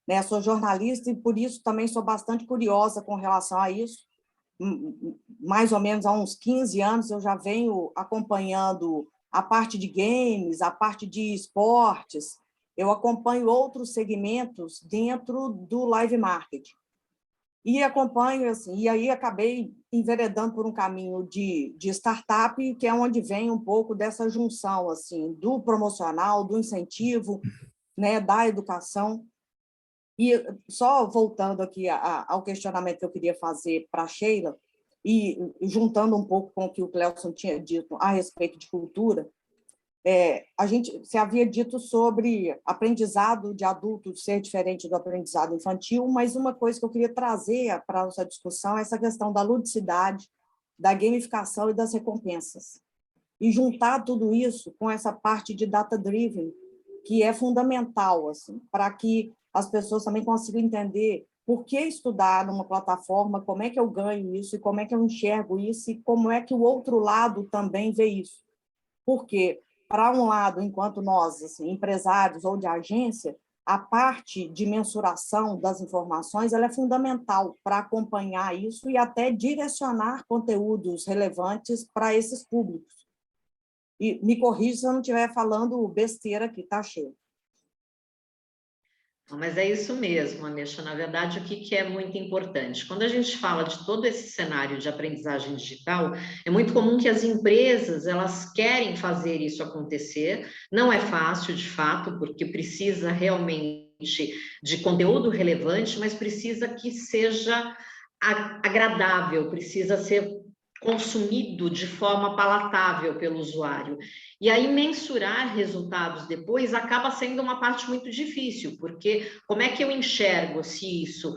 Né? Sou jornalista e, por isso, também sou bastante curiosa com relação a isso. Mais ou menos há uns 15 anos eu já venho acompanhando a parte de games, a parte de esportes. Eu acompanho outros segmentos dentro do live marketing. E acompanho, assim, e aí acabei enveredando por um caminho de startup, que é onde vem um pouco dessa junção assim, do promocional, do incentivo, né, da educação. E só voltando aqui ao questionamento que eu queria fazer para a Sheila, e juntando um pouco com o que o Clelson tinha dito a respeito de cultura, a gente se havia dito sobre aprendizado de adultos ser diferente do aprendizado infantil, mas uma coisa que eu queria trazer para a nossa discussão é essa questão da ludicidade, da gamificação e das recompensas. E juntar tudo isso com essa parte de data-driven, que é fundamental assim, para que as pessoas também consigam entender por que estudar numa plataforma, como é que eu ganho isso, e como é que eu enxergo isso, e como é que o outro lado também vê isso. Porque, para um lado, enquanto nós, assim, empresários ou de agência, a parte de mensuração das informações ela é fundamental para acompanhar isso e até direcionar conteúdos relevantes para esses públicos. E me corrija se eu não estiver falando besteira aqui, tá, Sheila? Mas é isso mesmo, Anesha. Na verdade, o que é muito importante? Quando a gente fala de todo esse cenário de aprendizagem digital, é muito comum que as empresas elas querem fazer isso acontecer. Não é fácil, de fato, porque precisa realmente de conteúdo relevante, mas precisa que seja agradável, precisa ser consumido de forma palatável pelo usuário. E aí mensurar resultados depois acaba sendo uma parte muito difícil, porque como é que eu enxergo se isso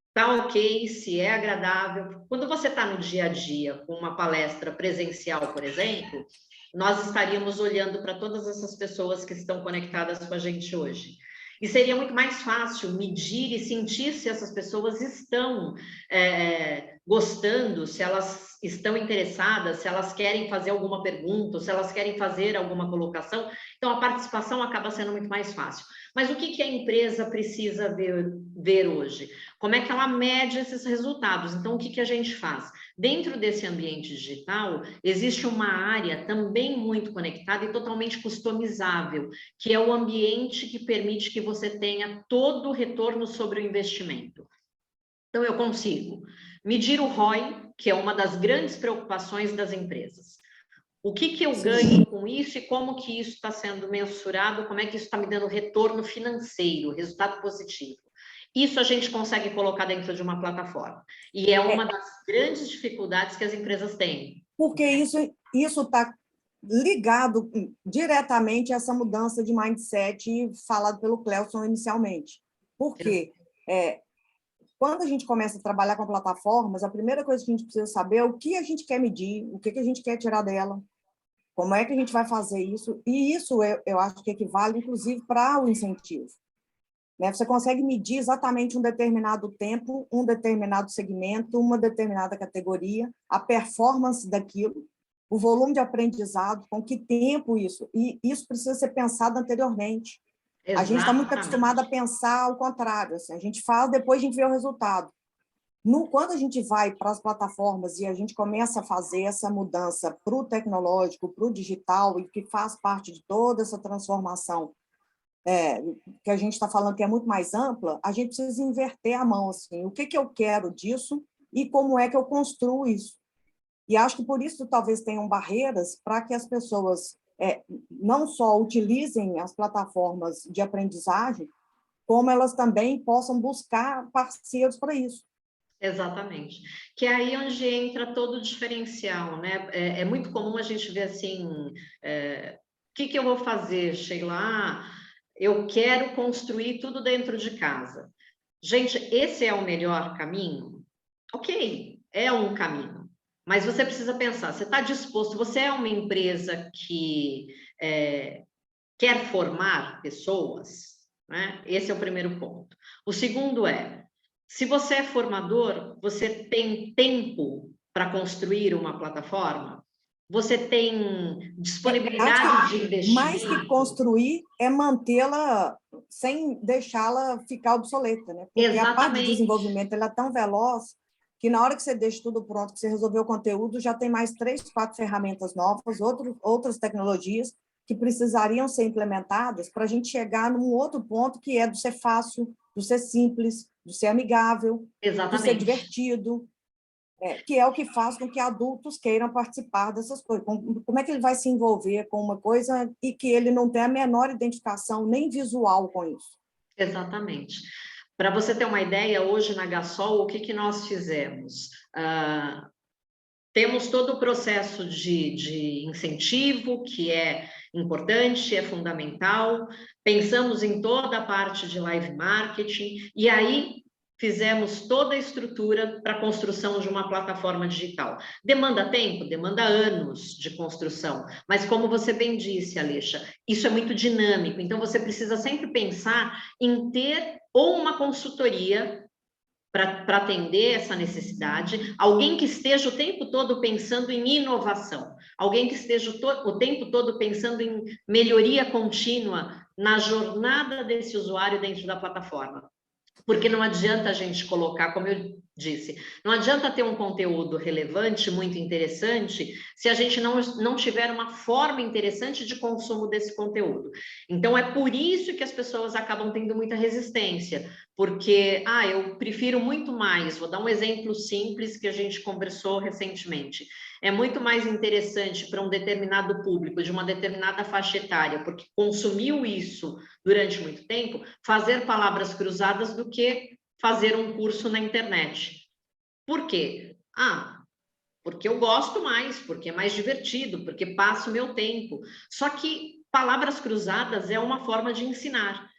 está ok, se é agradável? Quando você está no dia a dia com uma palestra presencial, por exemplo, nós estaríamos olhando para todas essas pessoas que estão conectadas com a gente hoje. E seria muito mais fácil medir e sentir se essas pessoas estão gostando, se elas estão interessadas, se elas querem fazer alguma pergunta, se elas querem fazer alguma colocação. Então, a participação acaba sendo muito mais fácil. Mas o que a empresa precisa ver hoje? Como é que ela mede esses resultados? Então, o que a gente faz? Dentro desse ambiente digital, existe uma área também muito conectada e totalmente customizável, que é o ambiente que permite que você tenha todo o retorno sobre o investimento. Então, eu consigo medir o ROI, que é uma das grandes preocupações das empresas. O que eu ganho com isso e como que isso está sendo mensurado, como é que isso está me dando retorno financeiro, resultado positivo. Isso a gente consegue colocar dentro de uma plataforma. E é uma das grandes dificuldades que as empresas têm. Porque isso está ligado diretamente a essa mudança de mindset falado pelo Clelson inicialmente. Porque quando a gente começa a trabalhar com plataformas, a primeira coisa que a gente precisa saber é o que a gente quer medir, o que a gente quer tirar dela, como é que a gente vai fazer isso, e isso eu acho que equivale, inclusive, para o incentivo. Você consegue medir exatamente um determinado tempo, um determinado segmento, uma determinada categoria, a performance daquilo, o volume de aprendizado, com que tempo isso, e isso precisa ser pensado anteriormente. Exatamente. A gente está muito acostumado a pensar ao contrário, assim, a gente faz, depois a gente vê o resultado. Quando a gente vai para as plataformas e a gente começa a fazer essa mudança para o tecnológico, para o digital, e que faz parte de toda essa transformação, que a gente está falando que é muito mais ampla, a gente precisa inverter a mão, assim, o que eu quero disso e como é que eu construo isso. E acho que por isso talvez tenham barreiras para que as pessoas não só utilizem as plataformas de aprendizagem, como elas também possam buscar parceiros para isso. Exatamente. Que é aí onde entra todo o diferencial, né? É muito comum a gente ver assim, o que eu vou fazer? Chego lá, eu quero construir tudo dentro de casa. Gente, esse é o melhor caminho? Ok, é um caminho. Mas você precisa pensar, você está disposto, você é uma empresa que quer formar pessoas, né? Esse é o primeiro ponto. O segundo se você é formador, você tem tempo para construir uma plataforma? Você tem disponibilidade de investimento? Mais que construir, é mantê-la sem deixá-la ficar obsoleta, né? Porque exatamente. A parte de desenvolvimento ela é tão veloz que na hora que você deixa tudo pronto, que você resolveu o conteúdo, já tem mais 3, 4 ferramentas novas, outras tecnologias que precisariam ser implementadas para a gente chegar num outro ponto que é do ser fácil, do ser simples, do ser amigável, exatamente. Do ser divertido, que é o que faz com que adultos queiram participar dessas coisas. Como é que ele vai se envolver com uma coisa e que ele não tem a menor identificação nem visual com isso? Exatamente. Para você ter uma ideia, hoje na Gasol, o que nós fizemos? Temos todo o processo de incentivo, que é importante, é fundamental. Pensamos em toda a parte de live marketing, e aí fizemos toda a estrutura para a construção de uma plataforma digital. Demanda tempo? Demanda anos de construção. Mas como você bem disse, Alexa, isso é muito dinâmico. Então, você precisa sempre pensar em ter ou uma consultoria para atender essa necessidade, alguém que esteja o tempo todo pensando em inovação, alguém que esteja o tempo todo pensando em melhoria contínua na jornada desse usuário dentro da plataforma. Porque não adianta a gente colocar, como eu disse, não adianta ter um conteúdo relevante, muito interessante, se a gente não tiver uma forma interessante de consumo desse conteúdo. Então, é por isso que as pessoas acabam tendo muita resistência, porque, eu prefiro muito mais, vou dar um exemplo simples que a gente conversou recentemente, é muito mais interessante para um determinado público, de uma determinada faixa etária, porque consumiu isso durante muito tempo, fazer palavras cruzadas do que fazer um curso na internet. Por quê? Porque eu gosto mais, porque é mais divertido, porque passo o meu tempo. Só que palavras cruzadas é uma forma de ensinar.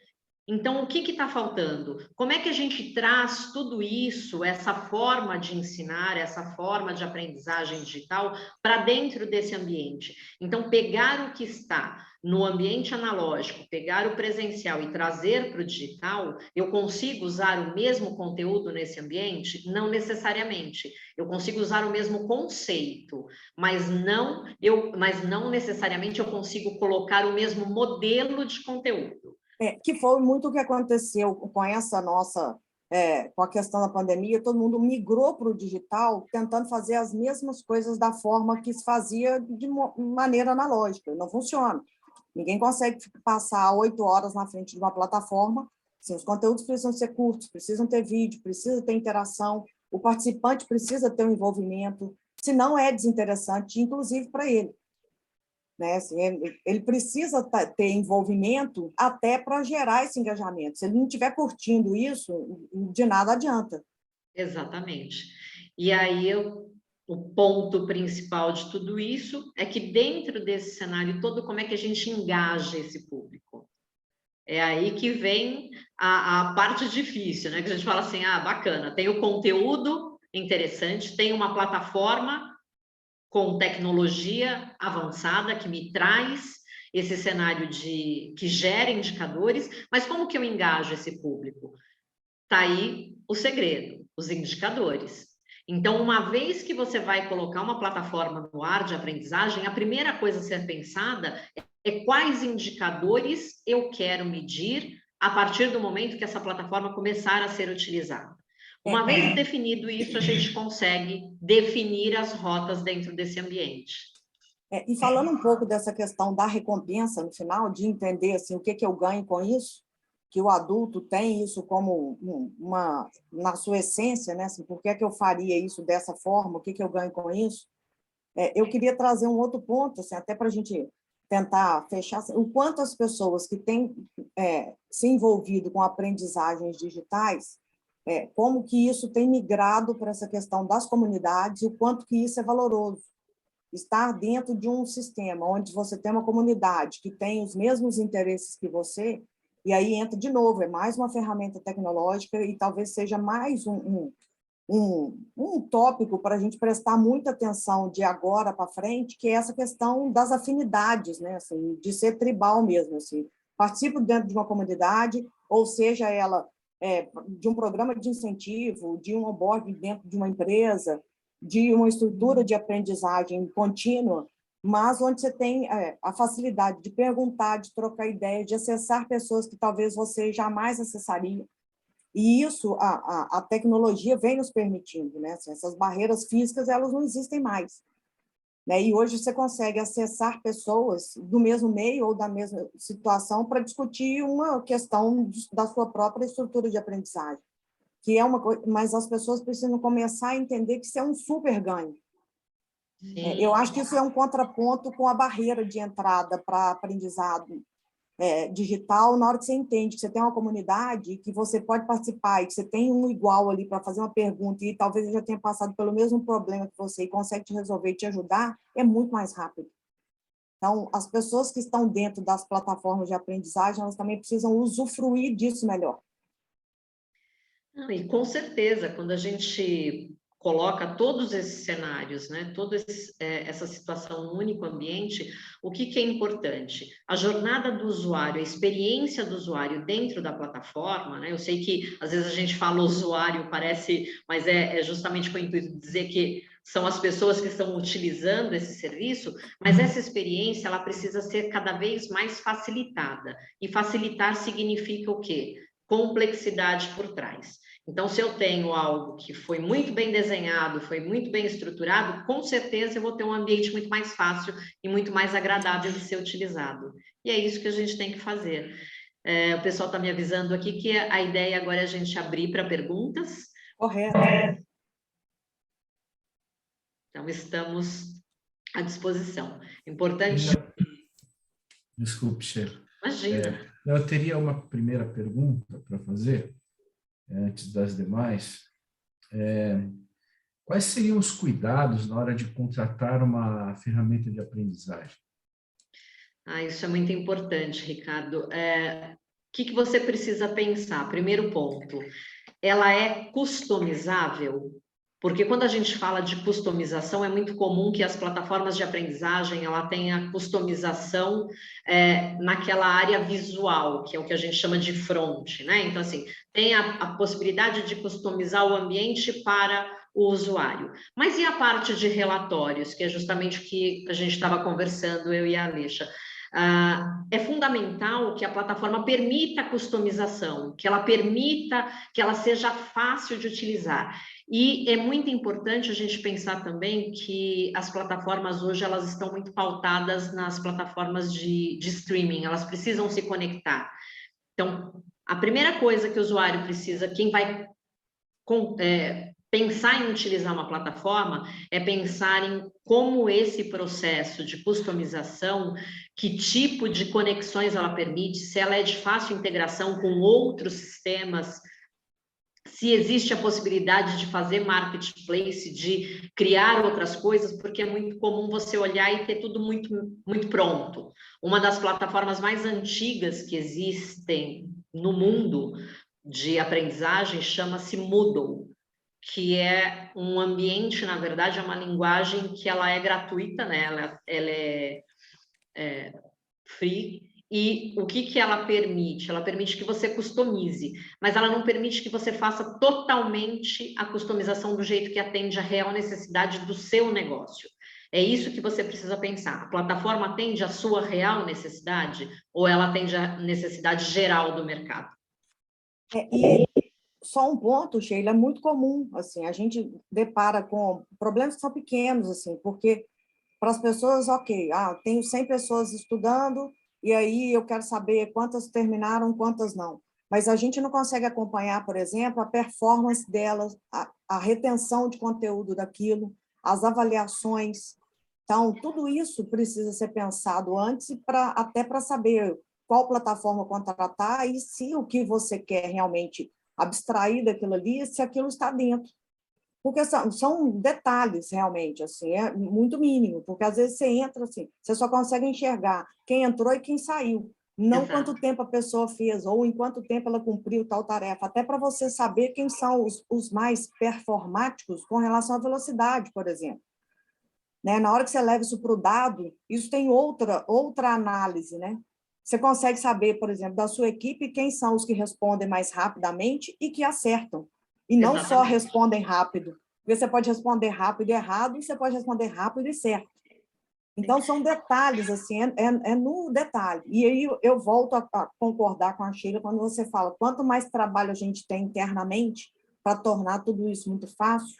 Então, o que está faltando? Como é que a gente traz tudo isso, essa forma de ensinar, essa forma de aprendizagem digital para dentro desse ambiente? Então, pegar o que está no ambiente analógico, pegar o presencial e trazer para o digital, eu consigo usar o mesmo conteúdo nesse ambiente? Não necessariamente. Eu consigo usar o mesmo conceito, mas não necessariamente eu consigo colocar o mesmo modelo de conteúdo. Que foi muito o que aconteceu com essa nossa, com a questão da pandemia, todo mundo migrou para o digital, tentando fazer as mesmas coisas da forma que se fazia de maneira analógica. Não funciona. Ninguém consegue passar 8 horas na frente de uma plataforma. Assim, os conteúdos precisam ser curtos, precisam ter vídeo, precisa ter interação, o participante precisa ter um envolvimento, senão é desinteressante, inclusive para ele. Né? Assim, ele precisa ter envolvimento até para gerar esse engajamento. Se ele não estiver curtindo isso, de nada adianta. Exatamente. E aí, o ponto principal de tudo isso é que dentro desse cenário todo, como é que a gente engaja esse público? É aí que vem a parte difícil, né? Que a gente fala assim, bacana, tem o conteúdo interessante, tem uma plataforma com tecnologia avançada que me traz esse cenário que gera indicadores, mas como que eu engajo esse público? Está aí o segredo, os indicadores. Então, uma vez que você vai colocar uma plataforma no ar de aprendizagem, a primeira coisa a ser pensada é quais indicadores eu quero medir a partir do momento que essa plataforma começar a ser utilizada. Uma vez definido isso, a gente consegue definir as rotas dentro desse ambiente. E falando um pouco dessa questão da recompensa no final, de entender assim, o que eu ganho com isso, que o adulto tem isso como na sua essência, né? Assim, por que eu faria isso dessa forma, o que eu ganho com isso? Eu queria trazer um outro ponto, assim, até para a gente tentar fechar, assim, o quanto as pessoas que têm se envolvido com aprendizagens digitais, como que isso tem migrado para essa questão das comunidades, o quanto que isso é valoroso. Estar dentro de um sistema onde você tem uma comunidade que tem os mesmos interesses que você, e aí entra de novo, é mais uma ferramenta tecnológica e talvez seja mais um tópico para a gente prestar muita atenção de agora para frente, que é essa questão das afinidades, né? Assim, de ser tribal mesmo. Assim. Participo dentro de uma comunidade, ou seja ela de um programa de incentivo, de um onboarding dentro de uma empresa, de uma estrutura de aprendizagem contínua, mas onde você tem a facilidade de perguntar, de trocar ideias, de acessar pessoas que talvez você jamais acessaria. E isso a tecnologia vem nos permitindo, né? Assim, essas barreiras físicas, elas não existem mais. Né? E hoje você consegue acessar pessoas do mesmo meio ou da mesma situação para discutir uma questão da sua própria estrutura de aprendizagem, que é uma coisa, mas as pessoas precisam começar a entender que isso é um super ganho. Eu acho que isso é um contraponto com a barreira de entrada para aprendizado digital, na hora que você entende que você tem uma comunidade, que você pode participar e que você tem um igual ali para fazer uma pergunta e talvez ele já tenha passado pelo mesmo problema que você e consegue te resolver e te ajudar, é muito mais rápido. Então, as pessoas que estão dentro das plataformas de aprendizagem, elas também precisam usufruir disso melhor. E com certeza, quando a gente coloca todos esses cenários, né, toda essa situação no único ambiente, o que é importante? A jornada do usuário, a experiência do usuário dentro da plataforma, né? Eu sei que às vezes a gente fala usuário, parece, mas é justamente com o intuito de dizer que são as pessoas que estão utilizando esse serviço, mas essa experiência ela precisa ser cada vez mais facilitada. E facilitar significa o quê? Complexidade por trás. Então, se eu tenho algo que foi muito bem desenhado, foi muito bem estruturado, com certeza eu vou ter um ambiente muito mais fácil e muito mais agradável de ser utilizado. E é isso que a gente tem que fazer. O pessoal está me avisando aqui que a ideia agora é a gente abrir para perguntas. Correto. Então, estamos à disposição. Importante... Desculpe, Sheila. Imagina. Eu teria uma primeira pergunta para fazer, antes das demais. Quais seriam os cuidados na hora de contratar uma ferramenta de aprendizagem? Isso é muito importante, Ricardo. O que você precisa pensar? Primeiro ponto, ela é customizável? Porque quando a gente fala de customização, é muito comum que as plataformas de aprendizagem ela tenha customização naquela área visual, que é o que a gente chama de front, né? Então, assim, tem a possibilidade de customizar o ambiente para o usuário. Mas e a parte de relatórios, que é justamente o que a gente estava conversando, eu e a Aleixa? É fundamental que a plataforma permita a customização, que ela permita que ela seja fácil de utilizar. E é muito importante a gente pensar também que as plataformas hoje elas estão muito pautadas nas plataformas de streaming, elas precisam se conectar. Então, a primeira coisa que o usuário precisa, quem vai pensar em utilizar uma plataforma é pensar em como esse processo de customização, que tipo de conexões ela permite, se ela é de fácil integração com outros sistemas, se existe a possibilidade de fazer marketplace, de criar outras coisas, porque é muito comum você olhar e ter tudo muito, muito pronto. Uma das plataformas mais antigas que existem no mundo de aprendizagem chama-se Moodle, que é um ambiente, na verdade, é uma linguagem que ela é gratuita, né? Ela é free. E o que ela permite? Ela permite que você customize, mas ela não permite que você faça totalmente a customização do jeito que atende à real necessidade do seu negócio. É isso que você precisa pensar. A plataforma atende à sua real necessidade ou ela atende à necessidade geral do mercado? E só um ponto, Sheila, é muito comum, assim, a gente depara com problemas que são pequenos, assim, porque para as pessoas, ok, tenho 100 pessoas estudando, e aí eu quero saber quantas terminaram, quantas não. Mas a gente não consegue acompanhar, por exemplo, a performance delas, a retenção de conteúdo daquilo, as avaliações. Então, tudo isso precisa ser pensado antes, até para saber qual plataforma contratar e se o que você quer realmente abstrair daquilo ali, se aquilo está dentro. Porque são detalhes, realmente, assim, é muito mínimo, porque às vezes você entra assim, você só consegue enxergar quem entrou e quem saiu, não Exato. Quanto tempo a pessoa fez, ou em quanto tempo ela cumpriu tal tarefa, até para você saber quem são os mais performáticos com relação à velocidade, por exemplo. Né? Na hora que você leva isso para o dado, isso tem outra análise, né? Você consegue saber, por exemplo, da sua equipe, quem são os que respondem mais rapidamente e que acertam. E não Exatamente. só respondem rápido. Porque você pode responder rápido e errado, e você pode responder rápido e certo. Então, são detalhes, assim, é no detalhe. E aí eu volto a concordar com a Sheila quando você fala, quanto mais trabalho a gente tem internamente para tornar tudo isso muito fácil,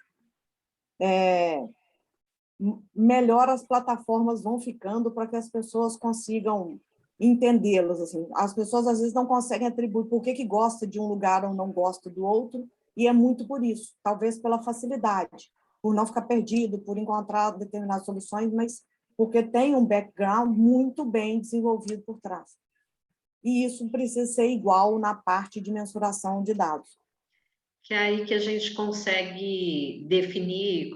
melhor as plataformas vão ficando para que as pessoas consigam entendê-las. Assim. As pessoas, às vezes, não conseguem atribuir por que gosta de um lugar ou não gosta do outro, e é muito por isso, talvez pela facilidade, por não ficar perdido, por encontrar determinadas soluções, mas porque tem um background muito bem desenvolvido por trás. E isso precisa ser igual na parte de mensuração de dados. Que é aí que a gente consegue definir,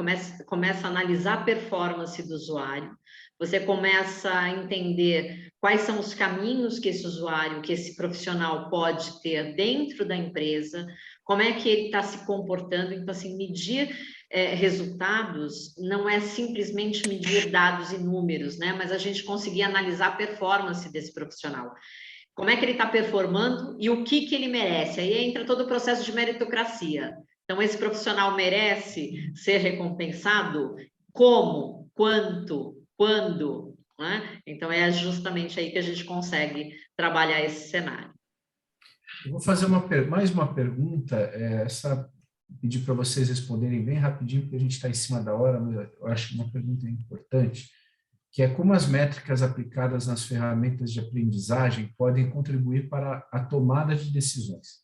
começa a analisar a performance do usuário, você começa a entender quais são os caminhos que esse usuário, que esse profissional pode ter dentro da empresa, como é que ele está se comportando. Então, assim, medir resultados não é simplesmente medir dados e números, né? Mas a gente conseguir analisar a performance desse profissional. Como é que ele está performando e o que ele merece. Aí entra todo o processo de meritocracia. Então, esse profissional merece ser recompensado? Como? Quanto? Quando? Né? Então, é justamente aí que a gente consegue trabalhar esse cenário. Eu vou fazer mais uma pergunta, pedir para vocês responderem bem rapidinho, porque a gente está em cima da hora, mas eu acho que uma pergunta importante, que é como as métricas aplicadas nas ferramentas de aprendizagem podem contribuir para a tomada de decisões.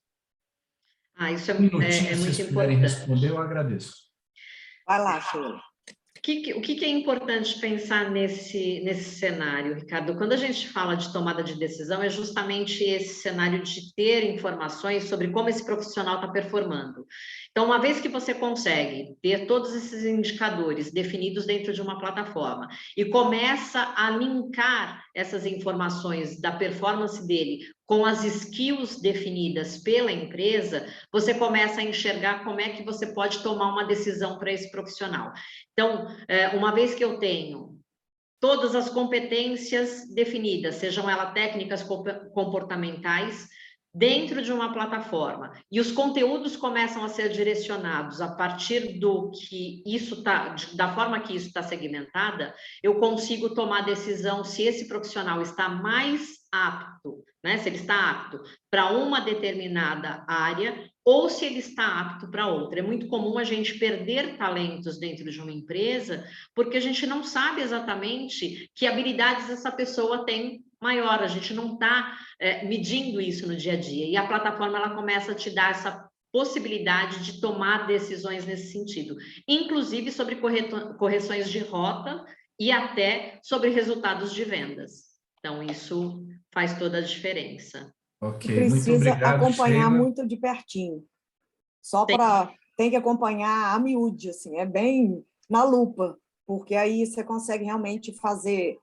Isso é Um muito minutinho, se vocês puderem importante. responder, eu agradeço. Vai lá, Sheila. O que é importante pensar nesse cenário, Ricardo? Quando a gente fala de tomada de decisão, é justamente esse cenário de ter informações sobre como esse profissional está performando. Então, uma vez que você consegue ter todos esses indicadores definidos dentro de uma plataforma e começa a linkar essas informações da performance dele com as skills definidas pela empresa, você começa a enxergar como é que você pode tomar uma decisão para esse profissional. Então, uma vez que eu tenho todas as competências definidas, sejam elas técnicas comportamentais, dentro de uma plataforma, e os conteúdos começam a ser direcionados a partir do que isso da forma que isso está segmentada, eu consigo tomar decisão se esse profissional está mais apto, né? Se ele está apto para uma determinada área ou se ele está apto para outra. É muito comum a gente perder talentos dentro de uma empresa porque a gente não sabe exatamente que habilidades essa pessoa tem maior, a gente não está medindo isso no dia a dia, e a plataforma ela começa a te dar essa possibilidade de tomar decisões nesse sentido, inclusive sobre correções de rota e até sobre resultados de vendas. Então, isso faz toda a diferença. Ok, Precisa muito obrigado, acompanhar Sheila. muito de pertinho. Só para... Tem que acompanhar a miúde, assim, é bem na lupa, porque aí você consegue realmente fazer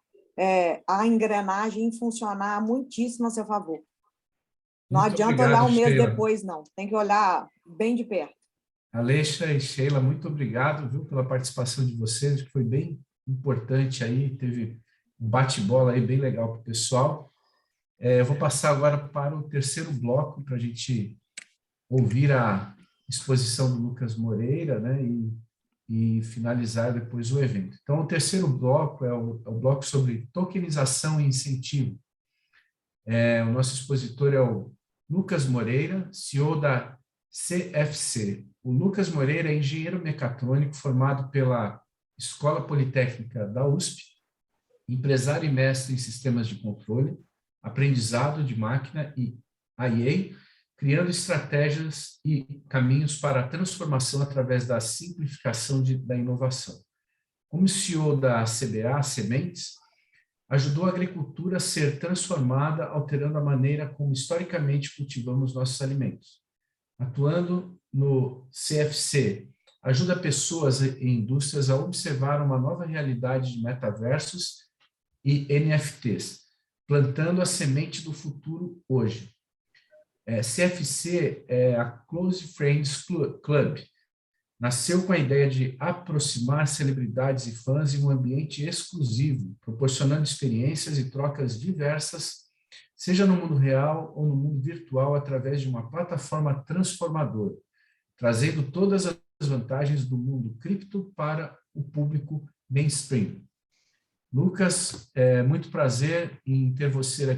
a engrenagem funcionar muitíssimo a seu favor. Não Muito adianta obrigado, olhar um mês Sheila. depois, não. Tem que olhar bem de perto. Aleixo e Sheila, muito obrigado, viu, pela participação de vocês, que foi bem importante aí, teve um bate-bola aí bem legal para o pessoal. Eu vou passar agora para o terceiro bloco, para a gente ouvir a exposição do Lucas Moreira, né, e finalizar depois o evento. Então, o terceiro bloco é o bloco sobre tokenização e incentivo. O nosso expositor é o Lucas Moreira, CEO da CFC. O Lucas Moreira é engenheiro mecatrônico formado pela Escola Politécnica da USP, empresário e mestre em sistemas de controle, aprendizado de máquina e IA, criando estratégias e caminhos para a transformação através da simplificação da inovação. Como CEO da CBA Sementes, ajudou a agricultura a ser transformada, alterando a maneira como historicamente cultivamos nossos alimentos. Atuando no CFC, ajuda pessoas e indústrias a observar uma nova realidade de metaversos e NFTs, plantando a semente do futuro hoje. CFC é a Close Friends Club. Nasceu com a ideia de aproximar celebridades e fãs em um ambiente exclusivo, proporcionando experiências e trocas diversas, seja no mundo real ou no mundo virtual, através de uma plataforma transformadora, trazendo todas as vantagens do mundo cripto para o público mainstream. Lucas, muito prazer em ter você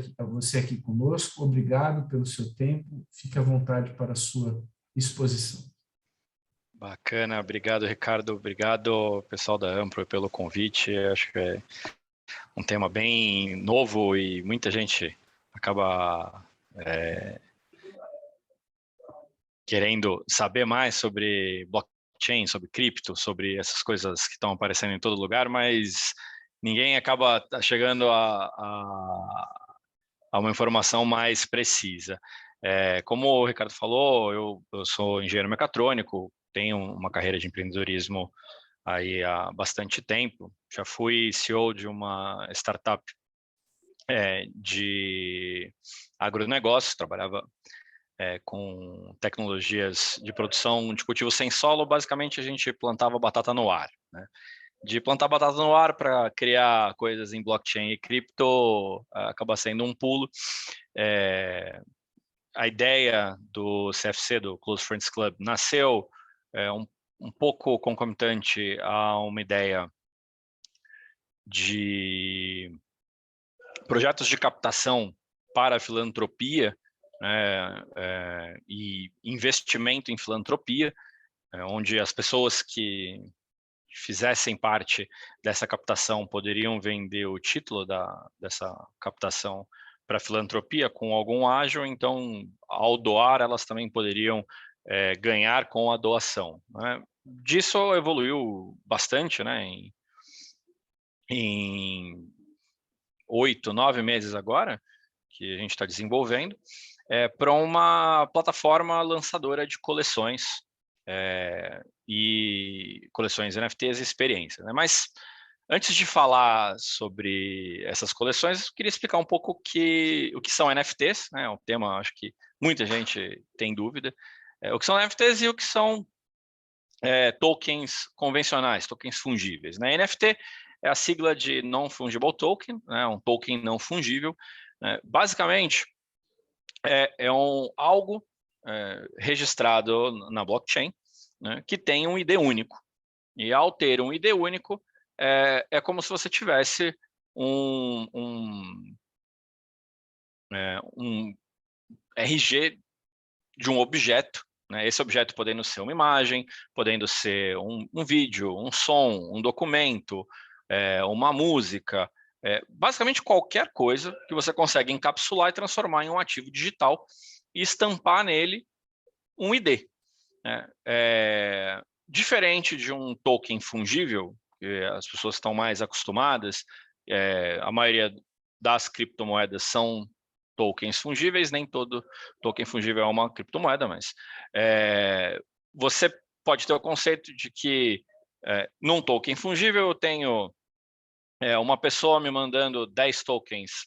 aqui conosco. Obrigado pelo seu tempo. Fique à vontade para a sua exposição. Bacana, obrigado, Ricardo. Obrigado, pessoal da Ampro, pelo convite. Acho que é um tema bem novo e muita gente acaba querendo saber mais sobre blockchain, sobre cripto, sobre essas coisas que estão aparecendo em todo lugar, mas ninguém acaba chegando a uma informação mais precisa. Como o Ricardo falou, eu sou engenheiro mecatrônico, tenho uma carreira de empreendedorismo aí há bastante tempo. Já fui CEO de uma startup de agronegócios, trabalhava com tecnologias de produção de cultivo sem solo. Basicamente, a gente plantava batata no ar, né? De plantar batata no ar para criar coisas em blockchain e cripto acaba sendo um pulo. A ideia do CFC, do Close Friends Club, nasceu um pouco concomitante a uma ideia de projetos de captação para a filantropia, e investimento em filantropia, onde as pessoas que fizessem parte dessa captação poderiam vender o título dessa captação para filantropia com algum ágio. Então, ao doar, elas também poderiam ganhar com a doação, né? Disso evoluiu bastante, né? Em 8, 9 meses agora, que a gente está desenvolvendo, para uma plataforma lançadora de coleções, e coleções NFTs e experiências, né? Mas Antes de falar sobre essas coleções, eu queria explicar um pouco o que são NFTs, né? É um tema, acho que muita gente tem dúvida. O que são NFTs e o que são tokens convencionais, tokens fungíveis, né? NFT é a sigla de Non-Fungible Token, né? Um token não fungível. Basicamente, algo registrado na blockchain, né? Que tem um ID único. E ao ter um ID único, é como se você tivesse um RG de um objeto, né? Esse objeto podendo ser uma imagem, podendo ser um vídeo, um som, um documento, uma música, basicamente qualquer coisa que você consegue encapsular e transformar em um ativo digital e estampar nele um ID. Né? Diferente de um token fungível, que as pessoas estão mais acostumadas, a maioria das criptomoedas são tokens fungíveis, nem todo token fungível é uma criptomoeda, mas você pode ter o conceito de que num token fungível eu tenho uma pessoa me mandando 10 tokens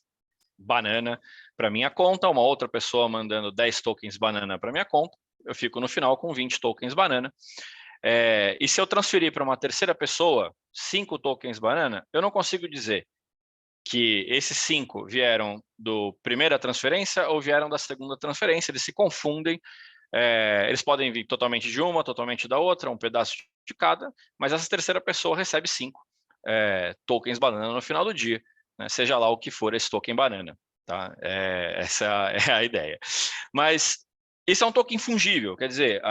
banana para minha conta, uma outra pessoa mandando 10 tokens banana para minha conta, eu fico no final com 20 tokens banana. E se eu transferir para uma terceira pessoa 5 tokens banana, eu não consigo dizer que esses 5 vieram do primeira transferência ou vieram da segunda transferência, eles se confundem, eles podem vir totalmente de uma, totalmente da outra, um pedaço de cada, mas essa terceira pessoa recebe 5 tokens banana no final do dia, né? Seja lá o que for esse token banana, tá? Essa é a ideia. Mas isso é um token fungível, quer dizer,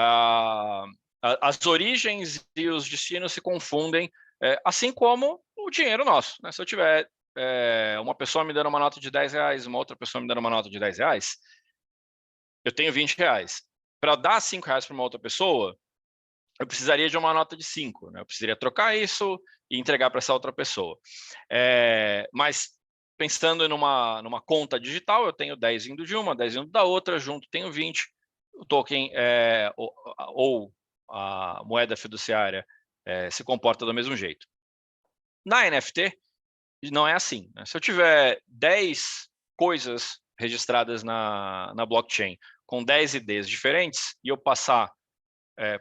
as origens e os destinos se confundem, assim como o dinheiro nosso, né? Se eu tiver uma pessoa me dando uma nota de R$10, uma outra pessoa me dando uma nota de R$10, eu tenho R$20. Para dar R$5 para uma outra pessoa, eu precisaria de uma nota de 5, né? Eu precisaria trocar isso e entregar para essa outra pessoa. Mas pensando numa conta digital, eu tenho 10 vindo de uma, 10 vindo da outra, junto tenho 20. O token ou a moeda fiduciária se comporta do mesmo jeito. Na NFT, não é assim, né? Se eu tiver 10 coisas registradas na blockchain com 10 IDs diferentes e eu passar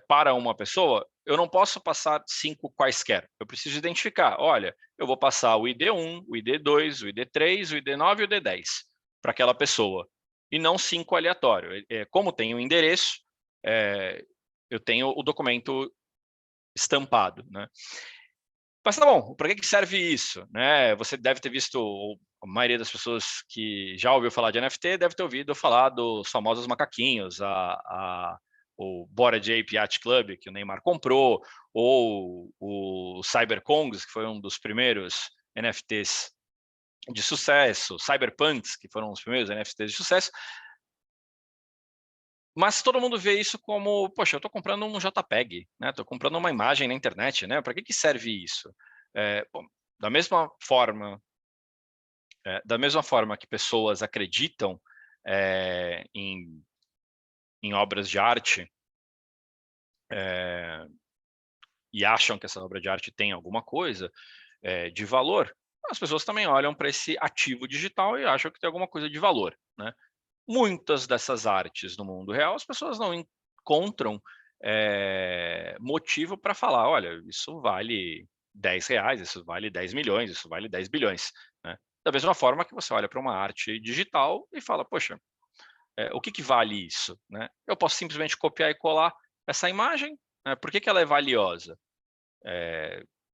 para uma pessoa, eu não posso passar 5 quaisquer. Eu preciso identificar, olha, eu vou passar o ID1, o ID2, o ID3, o ID9 e o ID10 para aquela pessoa, e não 5 aleatório. Como tem um endereço, eu tenho o documento estampado, né? Mas tá bom, para que serve isso? Né? Você deve ter visto, a maioria das pessoas que já ouviu falar de NFT deve ter ouvido falar dos famosos macaquinhos, o Bored Ape Yacht Club, que o Neymar comprou, ou o CyberKongs, que foi um dos primeiros NFTs de sucesso, Cyberpunks, que foram os primeiros NFTs de sucesso. Mas todo mundo vê isso como, poxa, eu estou comprando um JPEG, né? Estou comprando uma imagem na internet, né? Para que serve isso? Bom, da mesma forma que pessoas acreditam em obras de arte e acham que essa obra de arte tem alguma coisa de valor, as pessoas também olham para esse ativo digital e acham que tem alguma coisa de valor, né? Muitas dessas artes no mundo real, as pessoas não encontram motivo para falar, olha, isso vale R$10, isso vale 10 milhões, isso vale 10 bilhões. Né? Da mesma forma que você olha para uma arte digital e fala, poxa, o que vale isso? Né? Eu posso simplesmente copiar e colar essa imagem, né? Por que ela é valiosa?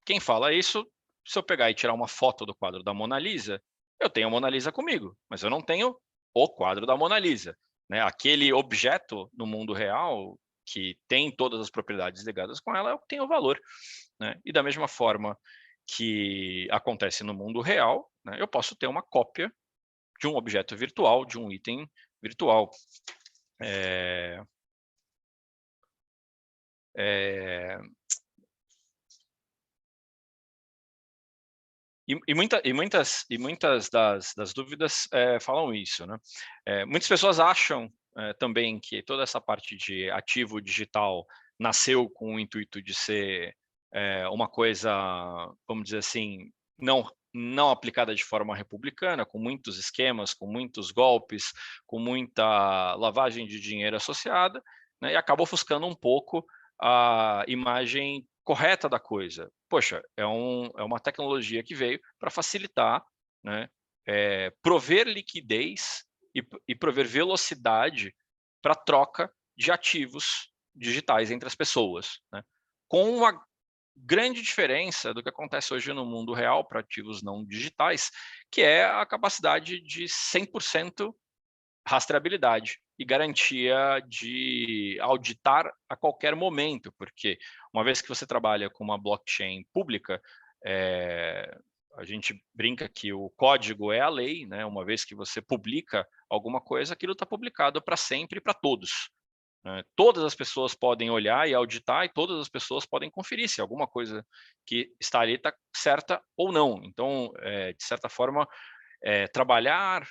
Quem fala isso, se eu pegar e tirar uma foto do quadro da Mona Lisa, eu tenho a Mona Lisa comigo, mas eu não tenho o quadro da Mona Lisa. Né? Aquele objeto no mundo real que tem todas as propriedades ligadas com ela é o que tem o valor. Né? E da mesma forma que acontece no mundo real, né, eu posso ter uma cópia de um objeto virtual, de um item virtual. E muitas das dúvidas falam isso, né? Muitas pessoas acham também que toda essa parte de ativo digital nasceu com o intuito de ser uma coisa, vamos dizer assim, não aplicada de forma republicana, com muitos esquemas, com muitos golpes, com muita lavagem de dinheiro associada, né, e acaba ofuscando um pouco a imagem correta da coisa. Poxa, é uma tecnologia que veio para facilitar, né, prover liquidez e prover velocidade para troca de ativos digitais entre as pessoas, né, com uma grande diferença do que acontece hoje no mundo real para ativos não digitais, que é a capacidade de 100% rastreabilidade e garantia de auditar a qualquer momento, porque uma vez que você trabalha com uma blockchain pública, a gente brinca que o código é a lei, né? Uma vez que você publica alguma coisa, aquilo está publicado para sempre e para todos. Todas as pessoas podem olhar e auditar, e todas as pessoas podem conferir se alguma coisa que está ali está certa ou não. Então, de certa forma, trabalhar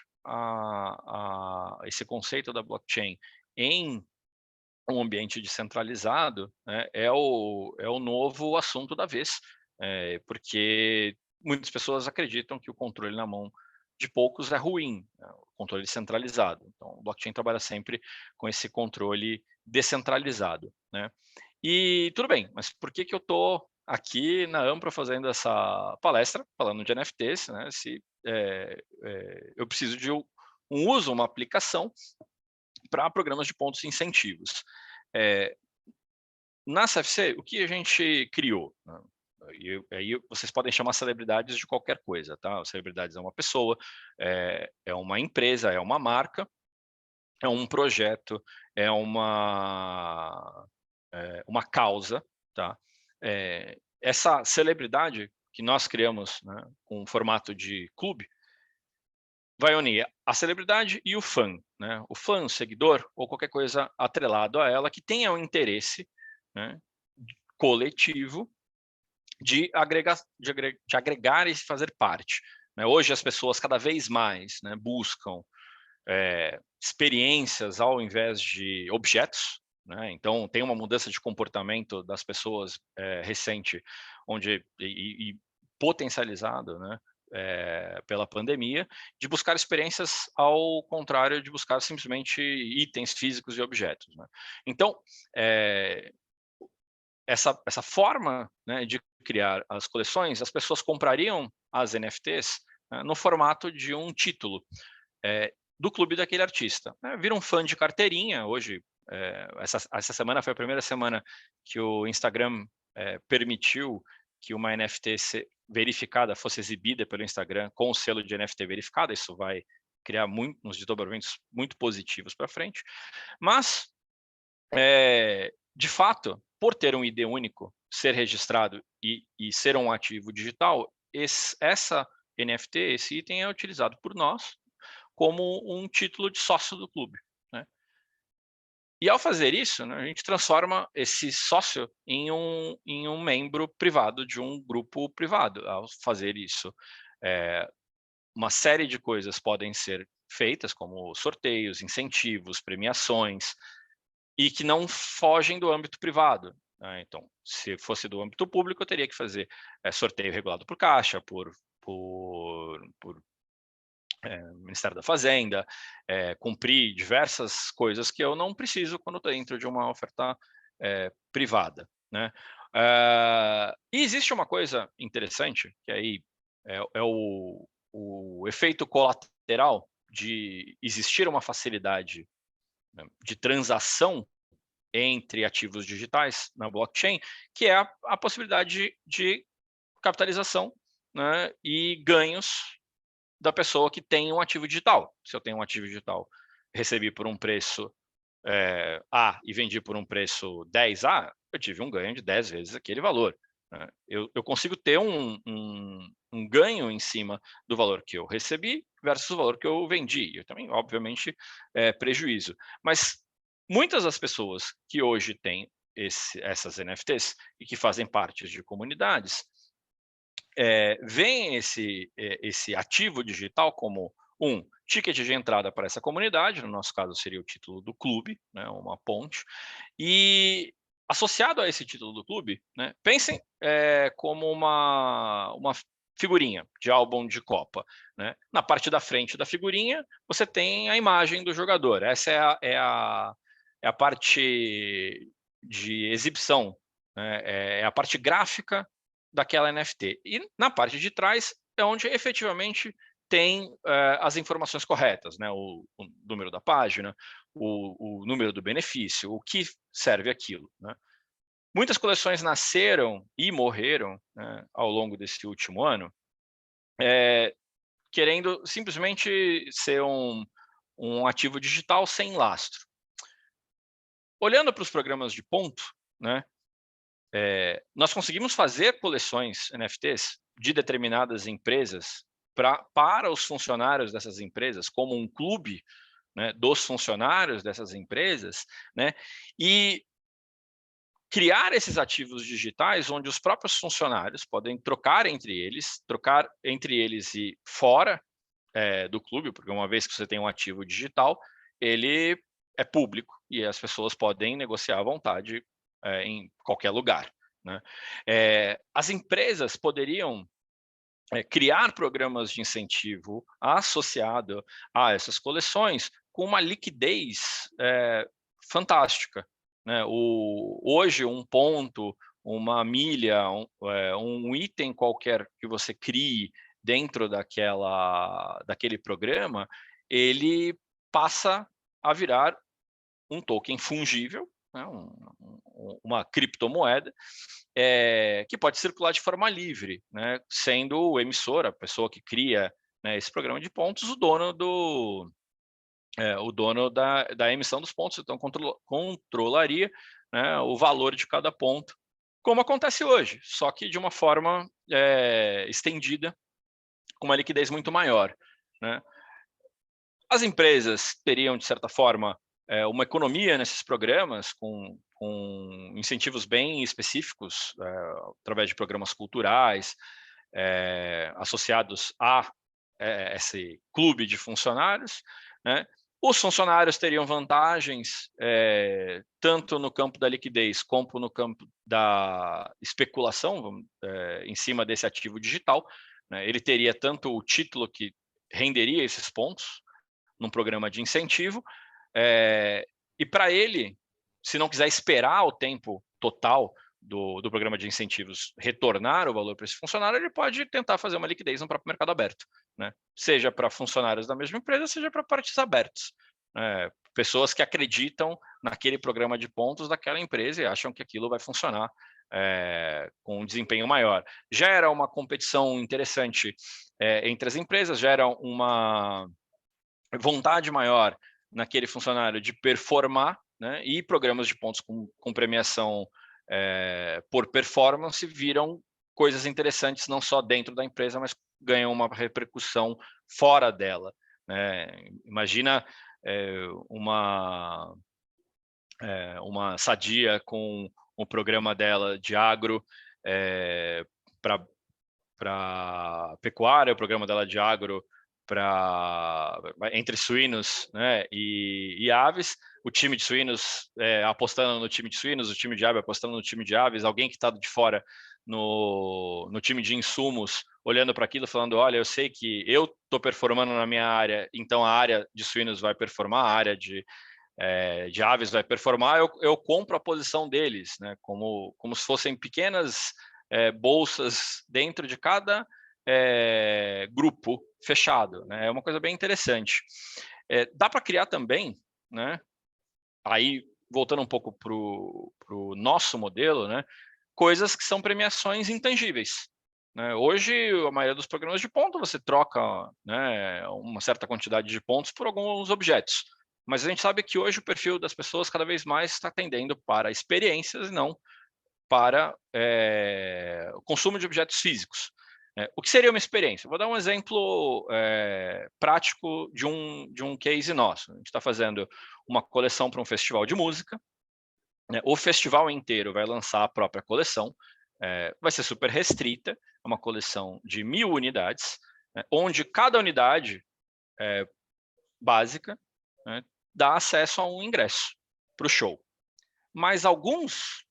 esse conceito da blockchain em um ambiente descentralizado, né, é o novo assunto da vez, porque muitas pessoas acreditam que o controle na mão de poucos é ruim, né, o controle centralizado. Então, o blockchain trabalha sempre com esse controle descentralizado, né? E tudo bem, mas por que eu estou aqui na Ampro fazendo essa palestra, falando de NFTs, né? Se eu preciso de um uso, uma aplicação para programas de pontos e incentivos. Na CFC, o que a gente criou? Né? E aí vocês podem chamar celebridades de qualquer coisa, tá? Celebridades é uma pessoa, é uma empresa, é uma marca, é um projeto, é uma causa, tá? Essa celebridade que nós criamos, né, com o formato de clube, vai unir a celebridade e o fã, né? O fã, o seguidor ou qualquer coisa atrelado a ela que tenha um interesse, né, coletivo de agregar e fazer parte, né? Hoje as pessoas cada vez mais, né, buscam experiências ao invés de objetos, né? Então tem uma mudança de comportamento das pessoas recente, onde e potencializado, né, pela pandemia, de buscar experiências ao contrário de buscar simplesmente itens físicos e objetos, né? Então, essa forma, né, de criar as coleções, as pessoas comprariam as NFTs, né, no formato de um título do clube daquele artista. Vira um fã de carteirinha. Hoje, essa semana foi a primeira semana que o Instagram permitiu que uma NFT verificada fosse exibida pelo Instagram com o selo de NFT verificada. Isso vai criar uns desdobramentos muito positivos para frente. Mas, de fato, por ter um ID único, ser registrado e ser um ativo digital, essa NFT, esse item é utilizado por nós como um título de sócio do clube, né? E ao fazer isso, né, a gente transforma esse sócio em um membro privado de um grupo privado. Ao fazer isso, uma série de coisas podem ser feitas, como sorteios, incentivos, premiações, e que não fogem do âmbito privado, né? Então, se fosse do âmbito público, eu teria que fazer sorteio regulado por Caixa, por Ministério da Fazenda, cumprir diversas coisas que eu não preciso quando estou dentro de uma oferta privada, né? E existe uma coisa interessante, que aí é o efeito colateral de existir uma facilidade, né, de transação entre ativos digitais na blockchain, que é a possibilidade de capitalização, né, e ganhos da pessoa que tem um ativo digital. Se eu tenho um ativo digital, recebi por um preço A e vendi por um preço 10A, eu tive um ganho de 10 vezes aquele valor, né? Eu consigo ter um ganho em cima do valor que eu recebi versus o valor que eu vendi. Eu também, obviamente, prejuízo. Mas muitas das pessoas que hoje têm essas NFTs e que fazem parte de comunidades, veem esse ativo digital como um ticket de entrada para essa comunidade, no nosso caso seria o título do clube, né, uma ponte, e associado a esse título do clube, né, pensem como uma figurinha de álbum de Copa, né? Na parte da frente da figurinha, você tem a imagem do jogador. Essa é a parte de exibição, né? É a parte gráfica daquela NFT. E na parte de trás é onde efetivamente tem as informações corretas, né? O número da página, o número do benefício, o que serve aquilo, né? Muitas coleções nasceram e morreram, né, ao longo desse último ano, querendo simplesmente ser um ativo digital sem lastro. Olhando para os programas de ponto, né, nós conseguimos fazer coleções NFTs de determinadas empresas para os funcionários dessas empresas, como um clube, né, dos funcionários dessas empresas, né, e criar esses ativos digitais onde os próprios funcionários podem trocar entre eles e fora do clube, porque uma vez que você tem um ativo digital, ele é público e as pessoas podem negociar à vontade em qualquer lugar, né? As empresas poderiam criar programas de incentivo associado a essas coleções com uma liquidez fantástica, né? Hoje, um ponto, uma milha, um item qualquer que você crie dentro daquele programa, ele passa a virar um token fungível, né? Uma criptomoeda, que pode circular de forma livre, né? Sendo o emissor, a pessoa que cria, né, esse programa de pontos, o dono da emissão dos pontos, então controlaria, né, o valor de cada ponto, como acontece hoje, só que de uma forma estendida, com uma liquidez muito maior, né? As empresas teriam, de certa forma, uma economia nesses programas, com incentivos bem específicos, através de programas culturais, associados a esse clube de funcionários, né? Os funcionários teriam vantagens tanto no campo da liquidez como no campo da especulação em cima desse ativo digital, né? Ele teria tanto o título que renderia esses pontos num programa de incentivo, e para ele, se não quiser esperar o tempo total do programa de incentivos retornar o valor para esse funcionário, ele pode tentar fazer uma liquidez no próprio mercado aberto, né? Seja para funcionários da mesma empresa, seja para partes abertas, pessoas que acreditam naquele programa de pontos daquela empresa e acham que aquilo vai funcionar com um desempenho maior. Gera uma competição interessante entre as empresas, gera uma vontade maior naquele funcionário de performar, né? E programas de pontos com premiação por performance viram coisas interessantes não só dentro da empresa, mas ganham uma repercussão fora dela, né? Imagina uma Sadia com o programa dela de agro para pecuária, o programa dela de agro entre suínos, né, e aves, o time de suínos apostando no time de suínos, o time de aves apostando no time de aves, alguém que está de fora no time de insumos, olhando para aquilo, falando, olha, eu sei que eu estou performando na minha área, então a área de suínos vai performar, a área de aves vai performar, eu compro a posição deles, né, como se fossem pequenas bolsas dentro de cada grupo fechado, né? É uma coisa bem interessante. Dá para criar também, né? Aí voltando um pouco para o nosso modelo, né? Coisas que são premiações intangíveis, né? Hoje a maioria dos programas de ponto você troca, né, uma certa quantidade de pontos por alguns objetos, mas a gente sabe que hoje o perfil das pessoas cada vez mais está tendendo para experiências e não para o consumo de objetos físicos. O que seria uma experiência? Vou dar um exemplo prático de um case nosso. A gente está fazendo uma coleção para um festival de música, né? O festival inteiro vai lançar a própria coleção, vai ser super restrita, é uma coleção de 1000 unidades, né, onde cada unidade básica, né, dá acesso a um ingresso para o show. Mas alguns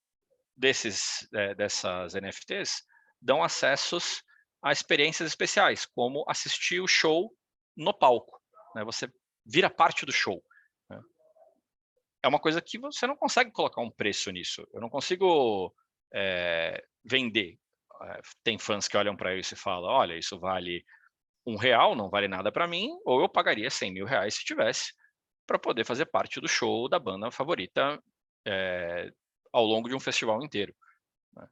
dessas NFTs dão acessos a experiências especiais, como assistir o show no palco, né? Você vira parte do show, né? É uma coisa que você não consegue colocar um preço nisso. Eu não consigo vender. Tem fãs que olham para isso e falam, olha, isso vale R$1, não vale nada para mim, ou eu pagaria R$100.000 se tivesse, para poder fazer parte do show da banda favorita ao longo de um festival inteiro, né?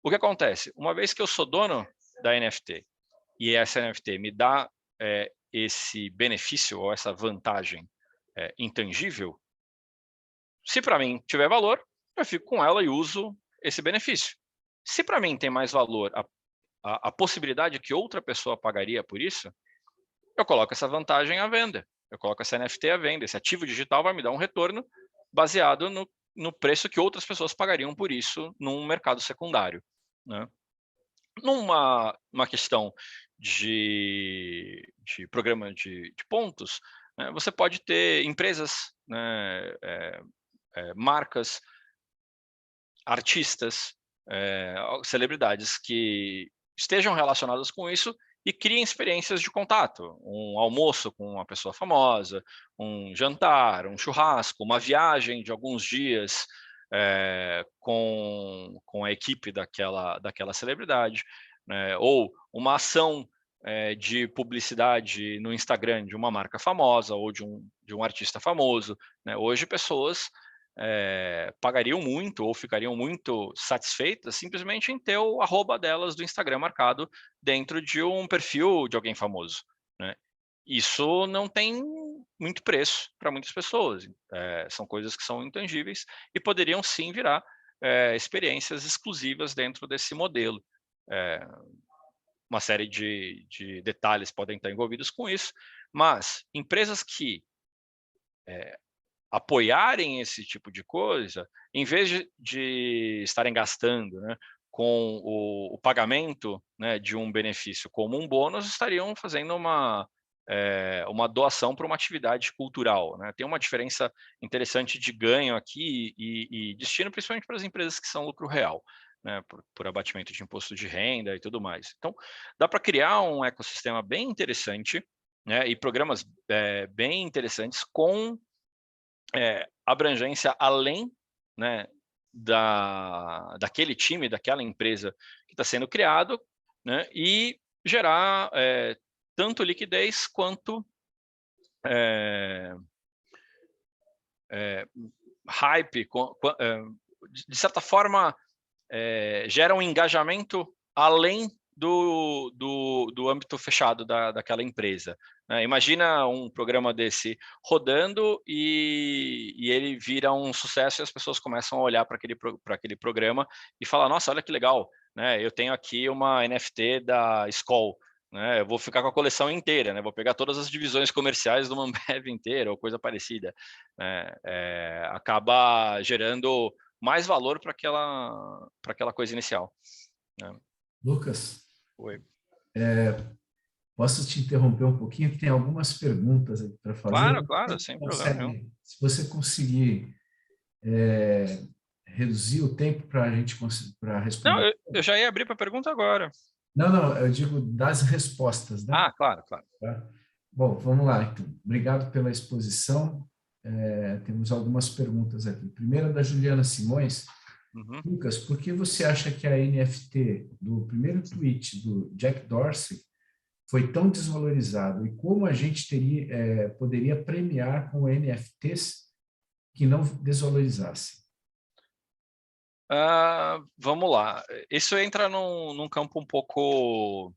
O que acontece? Uma vez que eu sou dono da NFT e essa NFT me dá esse benefício ou essa vantagem intangível, se para mim tiver valor, eu fico com ela e uso esse benefício. Se para mim tem mais valor a possibilidade que outra pessoa pagaria por isso, eu coloco essa vantagem à venda. Eu coloco essa NFT à venda. Esse ativo digital vai me dar um retorno baseado no preço que outras pessoas pagariam por isso num mercado secundário, né? Numa questão de programa de pontos, né, você pode ter empresas, né, marcas, artistas, celebridades que estejam relacionadas com isso e criem experiências de contato, um almoço com uma pessoa famosa, um jantar, um churrasco, uma viagem de alguns dias com a equipe daquela celebridade, né? Ou uma ação de publicidade no Instagram de uma marca famosa ou de um artista famoso, né? Hoje pessoas pagariam muito ou ficariam muito satisfeitas simplesmente em ter o arroba delas do Instagram marcado dentro de um perfil de alguém famoso, né? Isso não tem muito preço para muitas pessoas. São coisas que são intangíveis e poderiam sim virar experiências exclusivas dentro desse modelo. Uma série de detalhes podem estar envolvidos com isso, mas empresas que apoiarem esse tipo de coisa, em vez de estarem gastando, né, com o pagamento, né, de um benefício como um bônus, estariam fazendo uma doação para uma atividade cultural, né? Tem uma diferença interessante de ganho aqui e destino, principalmente para as empresas que são lucro real, né, por abatimento de imposto de renda e tudo mais. Então, dá para criar um ecossistema bem interessante, né, e programas bem interessantes com abrangência além, né, daquele time, daquela empresa que está sendo criado, né, e gerar tanto liquidez quanto hype, de certa forma gera um engajamento além do âmbito fechado daquela empresa, né? Imagina um programa desse rodando e ele vira um sucesso e as pessoas começam a olhar para aquele programa e falar, nossa, olha que legal, né? Eu tenho aqui uma NFT da Skol, né? Eu vou ficar com a coleção inteira, né? Vou pegar todas as divisões comerciais do Ambev inteira ou coisa parecida, né? Acaba gerando mais valor para aquela coisa inicial, né? Lucas, Oi. Posso te interromper um pouquinho? Tem algumas perguntas aqui para fazer. Claro, sem problema nenhum. Se você conseguir reduzir o tempo para a gente para responder. Não, eu já ia abrir para a pergunta agora. Não, eu digo das respostas, né? Claro. Tá? Bom, vamos lá, então. Obrigado pela exposição. Temos algumas perguntas aqui. Primeira da Juliana Simões. Uhum. Lucas, por que você acha que a NFT do primeiro tweet do Jack Dorsey foi tão desvalorizado e como a gente poderia premiar com NFTs que não desvalorizassem? Vamos lá. Isso entra num campo um pouco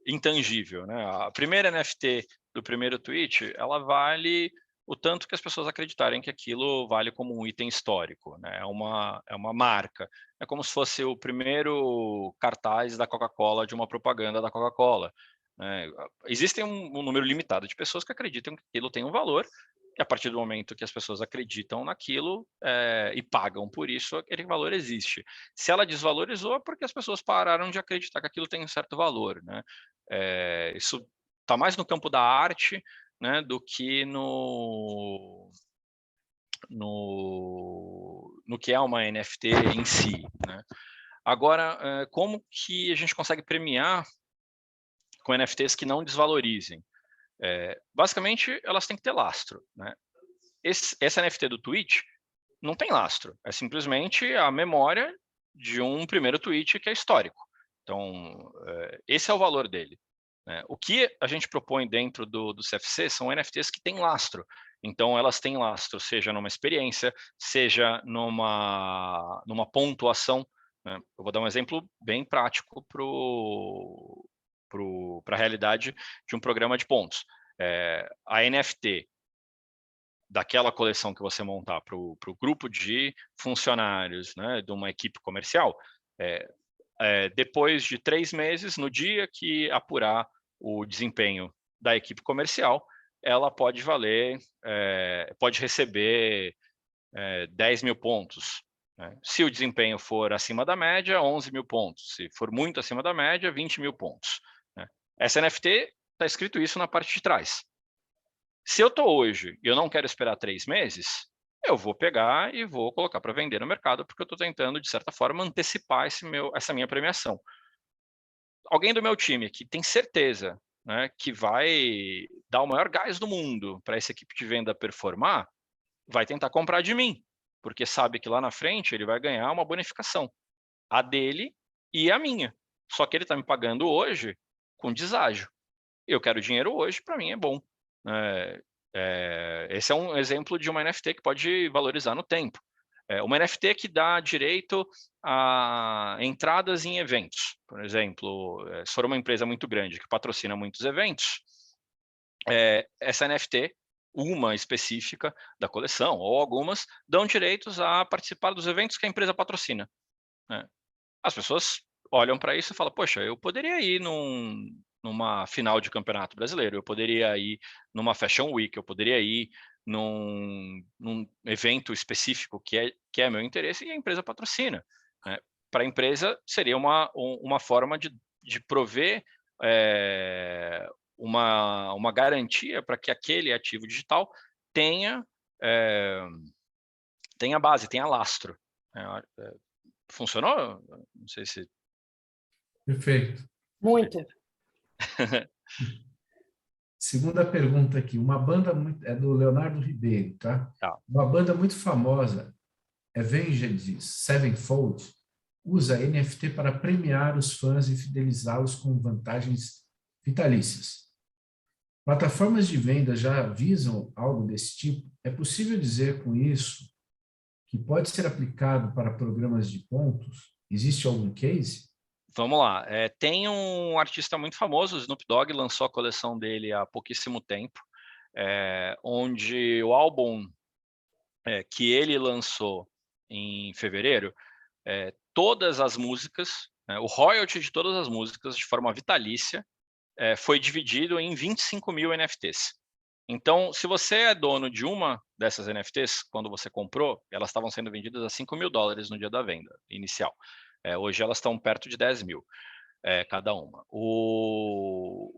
intangível, né? A primeira NFT do primeiro tweet, ela vale o tanto que as pessoas acreditarem que aquilo vale como um item histórico, né? É uma marca. É como se fosse o primeiro cartaz da Coca-Cola de uma propaganda da Coca-Cola, né? Existem um número limitado de pessoas que acreditam que aquilo tem um valor, e a partir do momento que as pessoas acreditam naquilo e pagam por isso, aquele valor existe. Se ela desvalorizou, é porque as pessoas pararam de acreditar que aquilo tem um certo valor, né? Isso está mais no campo da arte, né, do que no que é uma NFT em si, né? Agora, como que a gente consegue premiar com NFTs que não desvalorizem? Basicamente, elas têm que ter lastro, né? Essa NFT do tweet não tem lastro, é simplesmente a memória de um primeiro tweet que é histórico. Então, esse é o valor dele, né? O que a gente propõe dentro do CFC são NFTs que têm lastro. Então, elas têm lastro, seja numa experiência, seja numa pontuação, né? Eu vou dar um exemplo bem prático para a realidade de um programa de pontos. A NFT daquela coleção que você montar para o grupo de funcionários, né, de uma equipe comercial, depois de 3 meses, no dia que apurar o desempenho da equipe comercial, ela pode valer, pode receber 10 mil pontos. Né? Se o desempenho for acima da média, 11 mil pontos. Se for muito acima da média, 20 mil pontos. Né? Essa NFT, está escrito isso na parte de trás. Se eu estou hoje e eu não quero esperar 3 meses, eu vou pegar e vou colocar para vender no mercado, porque eu estou tentando, de certa forma, antecipar essa minha premiação. Alguém do meu time que tem certeza, né, que vai dar o maior gás do mundo para essa equipe de venda performar, vai tentar comprar de mim, porque sabe que lá na frente ele vai ganhar uma bonificação, a dele e a minha. Só que ele está me pagando hoje com deságio. Eu quero dinheiro hoje, para mim é bom. Esse é um exemplo de uma NFT que pode valorizar no tempo. Uma NFT que dá direito a entradas em eventos. Por exemplo, se for uma empresa muito grande que patrocina muitos eventos, essa NFT, uma específica da coleção, ou algumas, dão direitos a participar dos eventos que a empresa patrocina. Né? As pessoas olham para isso e falam, poxa, eu poderia ir numa final de campeonato brasileiro, eu poderia ir numa Fashion Week, eu poderia ir num evento específico que é meu interesse e a empresa patrocina. Né? Para a empresa, seria uma forma de prover uma garantia para que aquele ativo digital tenha base, tenha lastro. Funcionou? Não sei se... Perfeito. Muito. Segunda pergunta aqui. Uma banda é do Leonardo Ribeiro, tá? Uma banda muito famosa, Avenged Sevenfold, usa NFT para premiar os fãs e fidelizá-los com vantagens vitalícias. Plataformas de venda já visam algo desse tipo? É possível dizer com isso que pode ser aplicado para programas de pontos? Existe algum case? Vamos lá. Tem um artista muito famoso, o Snoop Dogg, lançou a coleção dele há pouquíssimo tempo, onde o álbum que ele lançou em fevereiro, todas as músicas, o royalty de todas as músicas, de forma vitalícia, foi dividido em 25 mil NFTs. Então, se você é dono de uma dessas NFTs, quando você comprou, elas estavam sendo vendidas a $5 mil no dia da venda inicial. Hoje elas estão perto de 10 mil cada uma.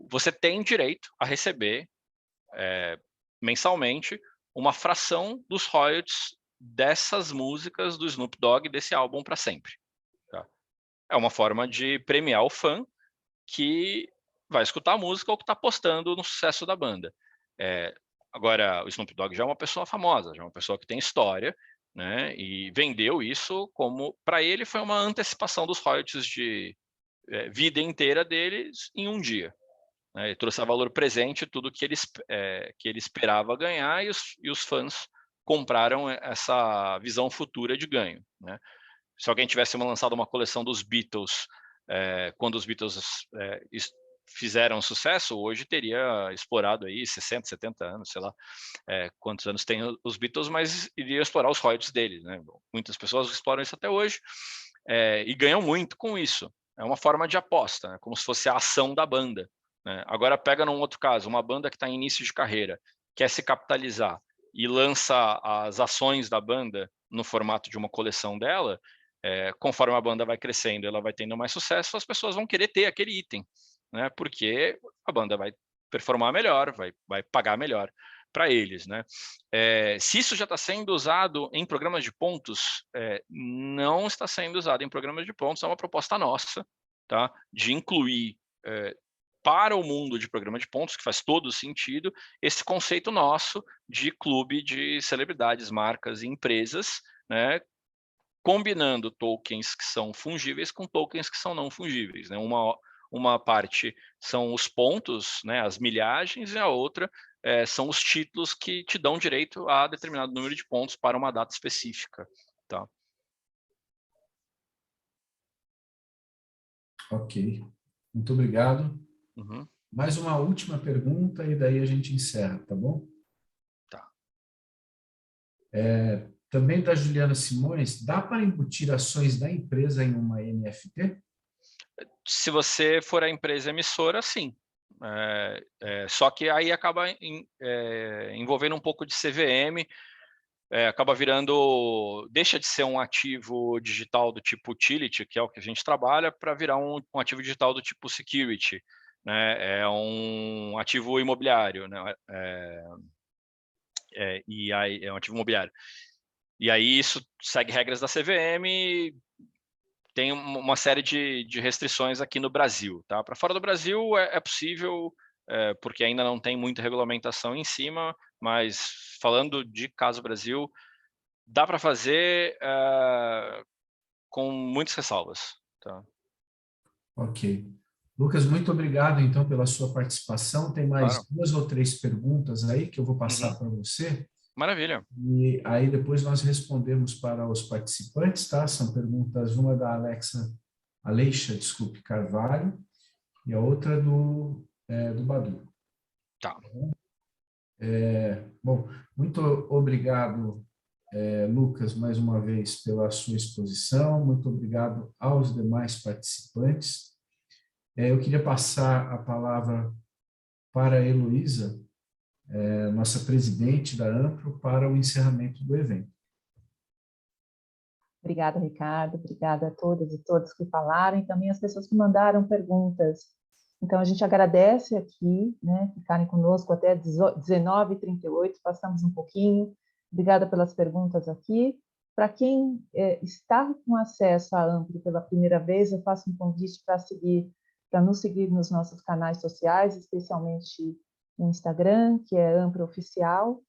Você tem direito a receber mensalmente uma fração dos royalties dessas músicas do Snoop Dogg, desse álbum, para sempre. Tá? É uma forma de premiar o fã que vai escutar a música ou que está apostando no sucesso da banda. Agora, o Snoop Dogg já é uma pessoa famosa, já é uma pessoa que tem história, né? E vendeu isso como, para ele, foi uma antecipação dos royalties de vida inteira deles em um dia. Né? Ele trouxe a valor presente tudo que ele esperava ganhar e os fãs compraram essa visão futura de ganho. Né? Se alguém tivesse lançado uma coleção dos Beatles quando os Beatles fizeram sucesso, hoje teria explorado aí 60, 70 anos, sei lá quantos anos tem os Beatles, mas iria explorar os royalties deles. Né? Muitas pessoas exploram isso até hoje e ganham muito com isso. É uma forma de aposta, né? Como se fosse a ação da banda. Né? Agora pega num outro caso, uma banda que está em início de carreira, quer se capitalizar e lança as ações da banda no formato de uma coleção dela, conforme a banda vai crescendo, ela vai tendo mais sucesso, as pessoas vão querer ter aquele item, né? Porque a banda vai performar melhor, vai pagar melhor. para eles, né? Se isso já está sendo usado em programas de pontos, não está sendo usado em programas de pontos, é uma proposta nossa, tá? De incluir para o mundo de programa de pontos, que faz todo sentido, esse conceito nosso de clube de celebridades, marcas e empresas, né? Combinando tokens que são fungíveis com tokens que são não fungíveis, né? Uma parte são os pontos, né, as milhagens, e a outra são os títulos que te dão direito a determinado número de pontos para uma data específica. Tá? Ok, muito obrigado. Uhum. Mais uma última pergunta e daí a gente encerra, tá bom? Tá. Também da Juliana Simões, dá para embutir ações da empresa em uma NFT? Se você for a empresa emissora, sim. Só que aí acaba envolvendo um pouco de CVM, acaba virando, deixa de ser um ativo digital do tipo utility, que é o que a gente trabalha, para virar um ativo digital do tipo security, né? É um ativo imobiliário, né? E aí é um ativo imobiliário. E aí isso segue regras da CVM, tem uma série de restrições aqui no Brasil. Tá? Para fora do Brasil é possível, porque ainda não tem muita regulamentação em cima, mas falando de caso Brasil, dá para fazer com muitas ressalvas. Tá? Ok. Lucas, muito obrigado, então, pela sua participação. Tem mais Claro. 2 ou 3 perguntas aí que eu vou passar Uhum. para você. Maravilha. E aí depois nós respondemos para os participantes, tá? São perguntas, uma da Aleixa, desculpe, Carvalho, e a outra do Badu. Tá. Bom, muito obrigado, Lucas, mais uma vez pela sua exposição. Muito obrigado aos demais participantes. Eu queria passar a palavra para a Heloísa, nossa presidente da Ampro, para o encerramento do evento. Obrigada, Ricardo. Obrigada a todas e todos que falaram e também as pessoas que mandaram perguntas. Então, a gente agradece aqui, né, ficarem conosco até 19h38, passamos um pouquinho. Obrigada pelas perguntas aqui. Para quem está com acesso à Ampro pela primeira vez, eu faço um convite para nos seguir nos nossos canais sociais, especialmente no Instagram, que é Ampro Oficial.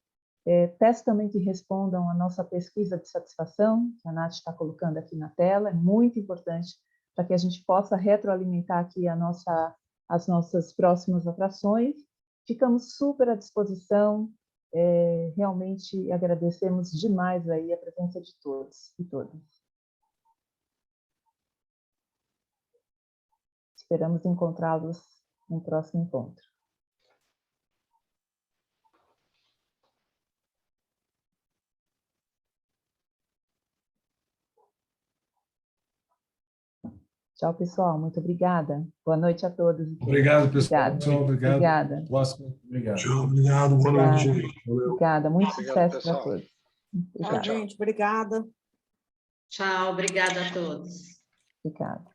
Peço também que respondam a nossa pesquisa de satisfação, que a Nath está colocando aqui na tela, é muito importante para que a gente possa retroalimentar aqui as nossas próximas atrações. Ficamos super à disposição, realmente agradecemos demais aí a presença de todos e todas. Esperamos encontrá-los no próximo encontro. Tchau, pessoal. Muito obrigada. Boa noite a todos. Obrigado, pessoal. Obrigada. Obrigado. Próximo. Obrigado. Tchau, obrigado. Boa noite, gente. Valeu. Obrigada. Muito Obrigado, sucesso para pessoal. todos. Tchau, gente. Obrigada. Tchau, obrigada a todos. Obrigada.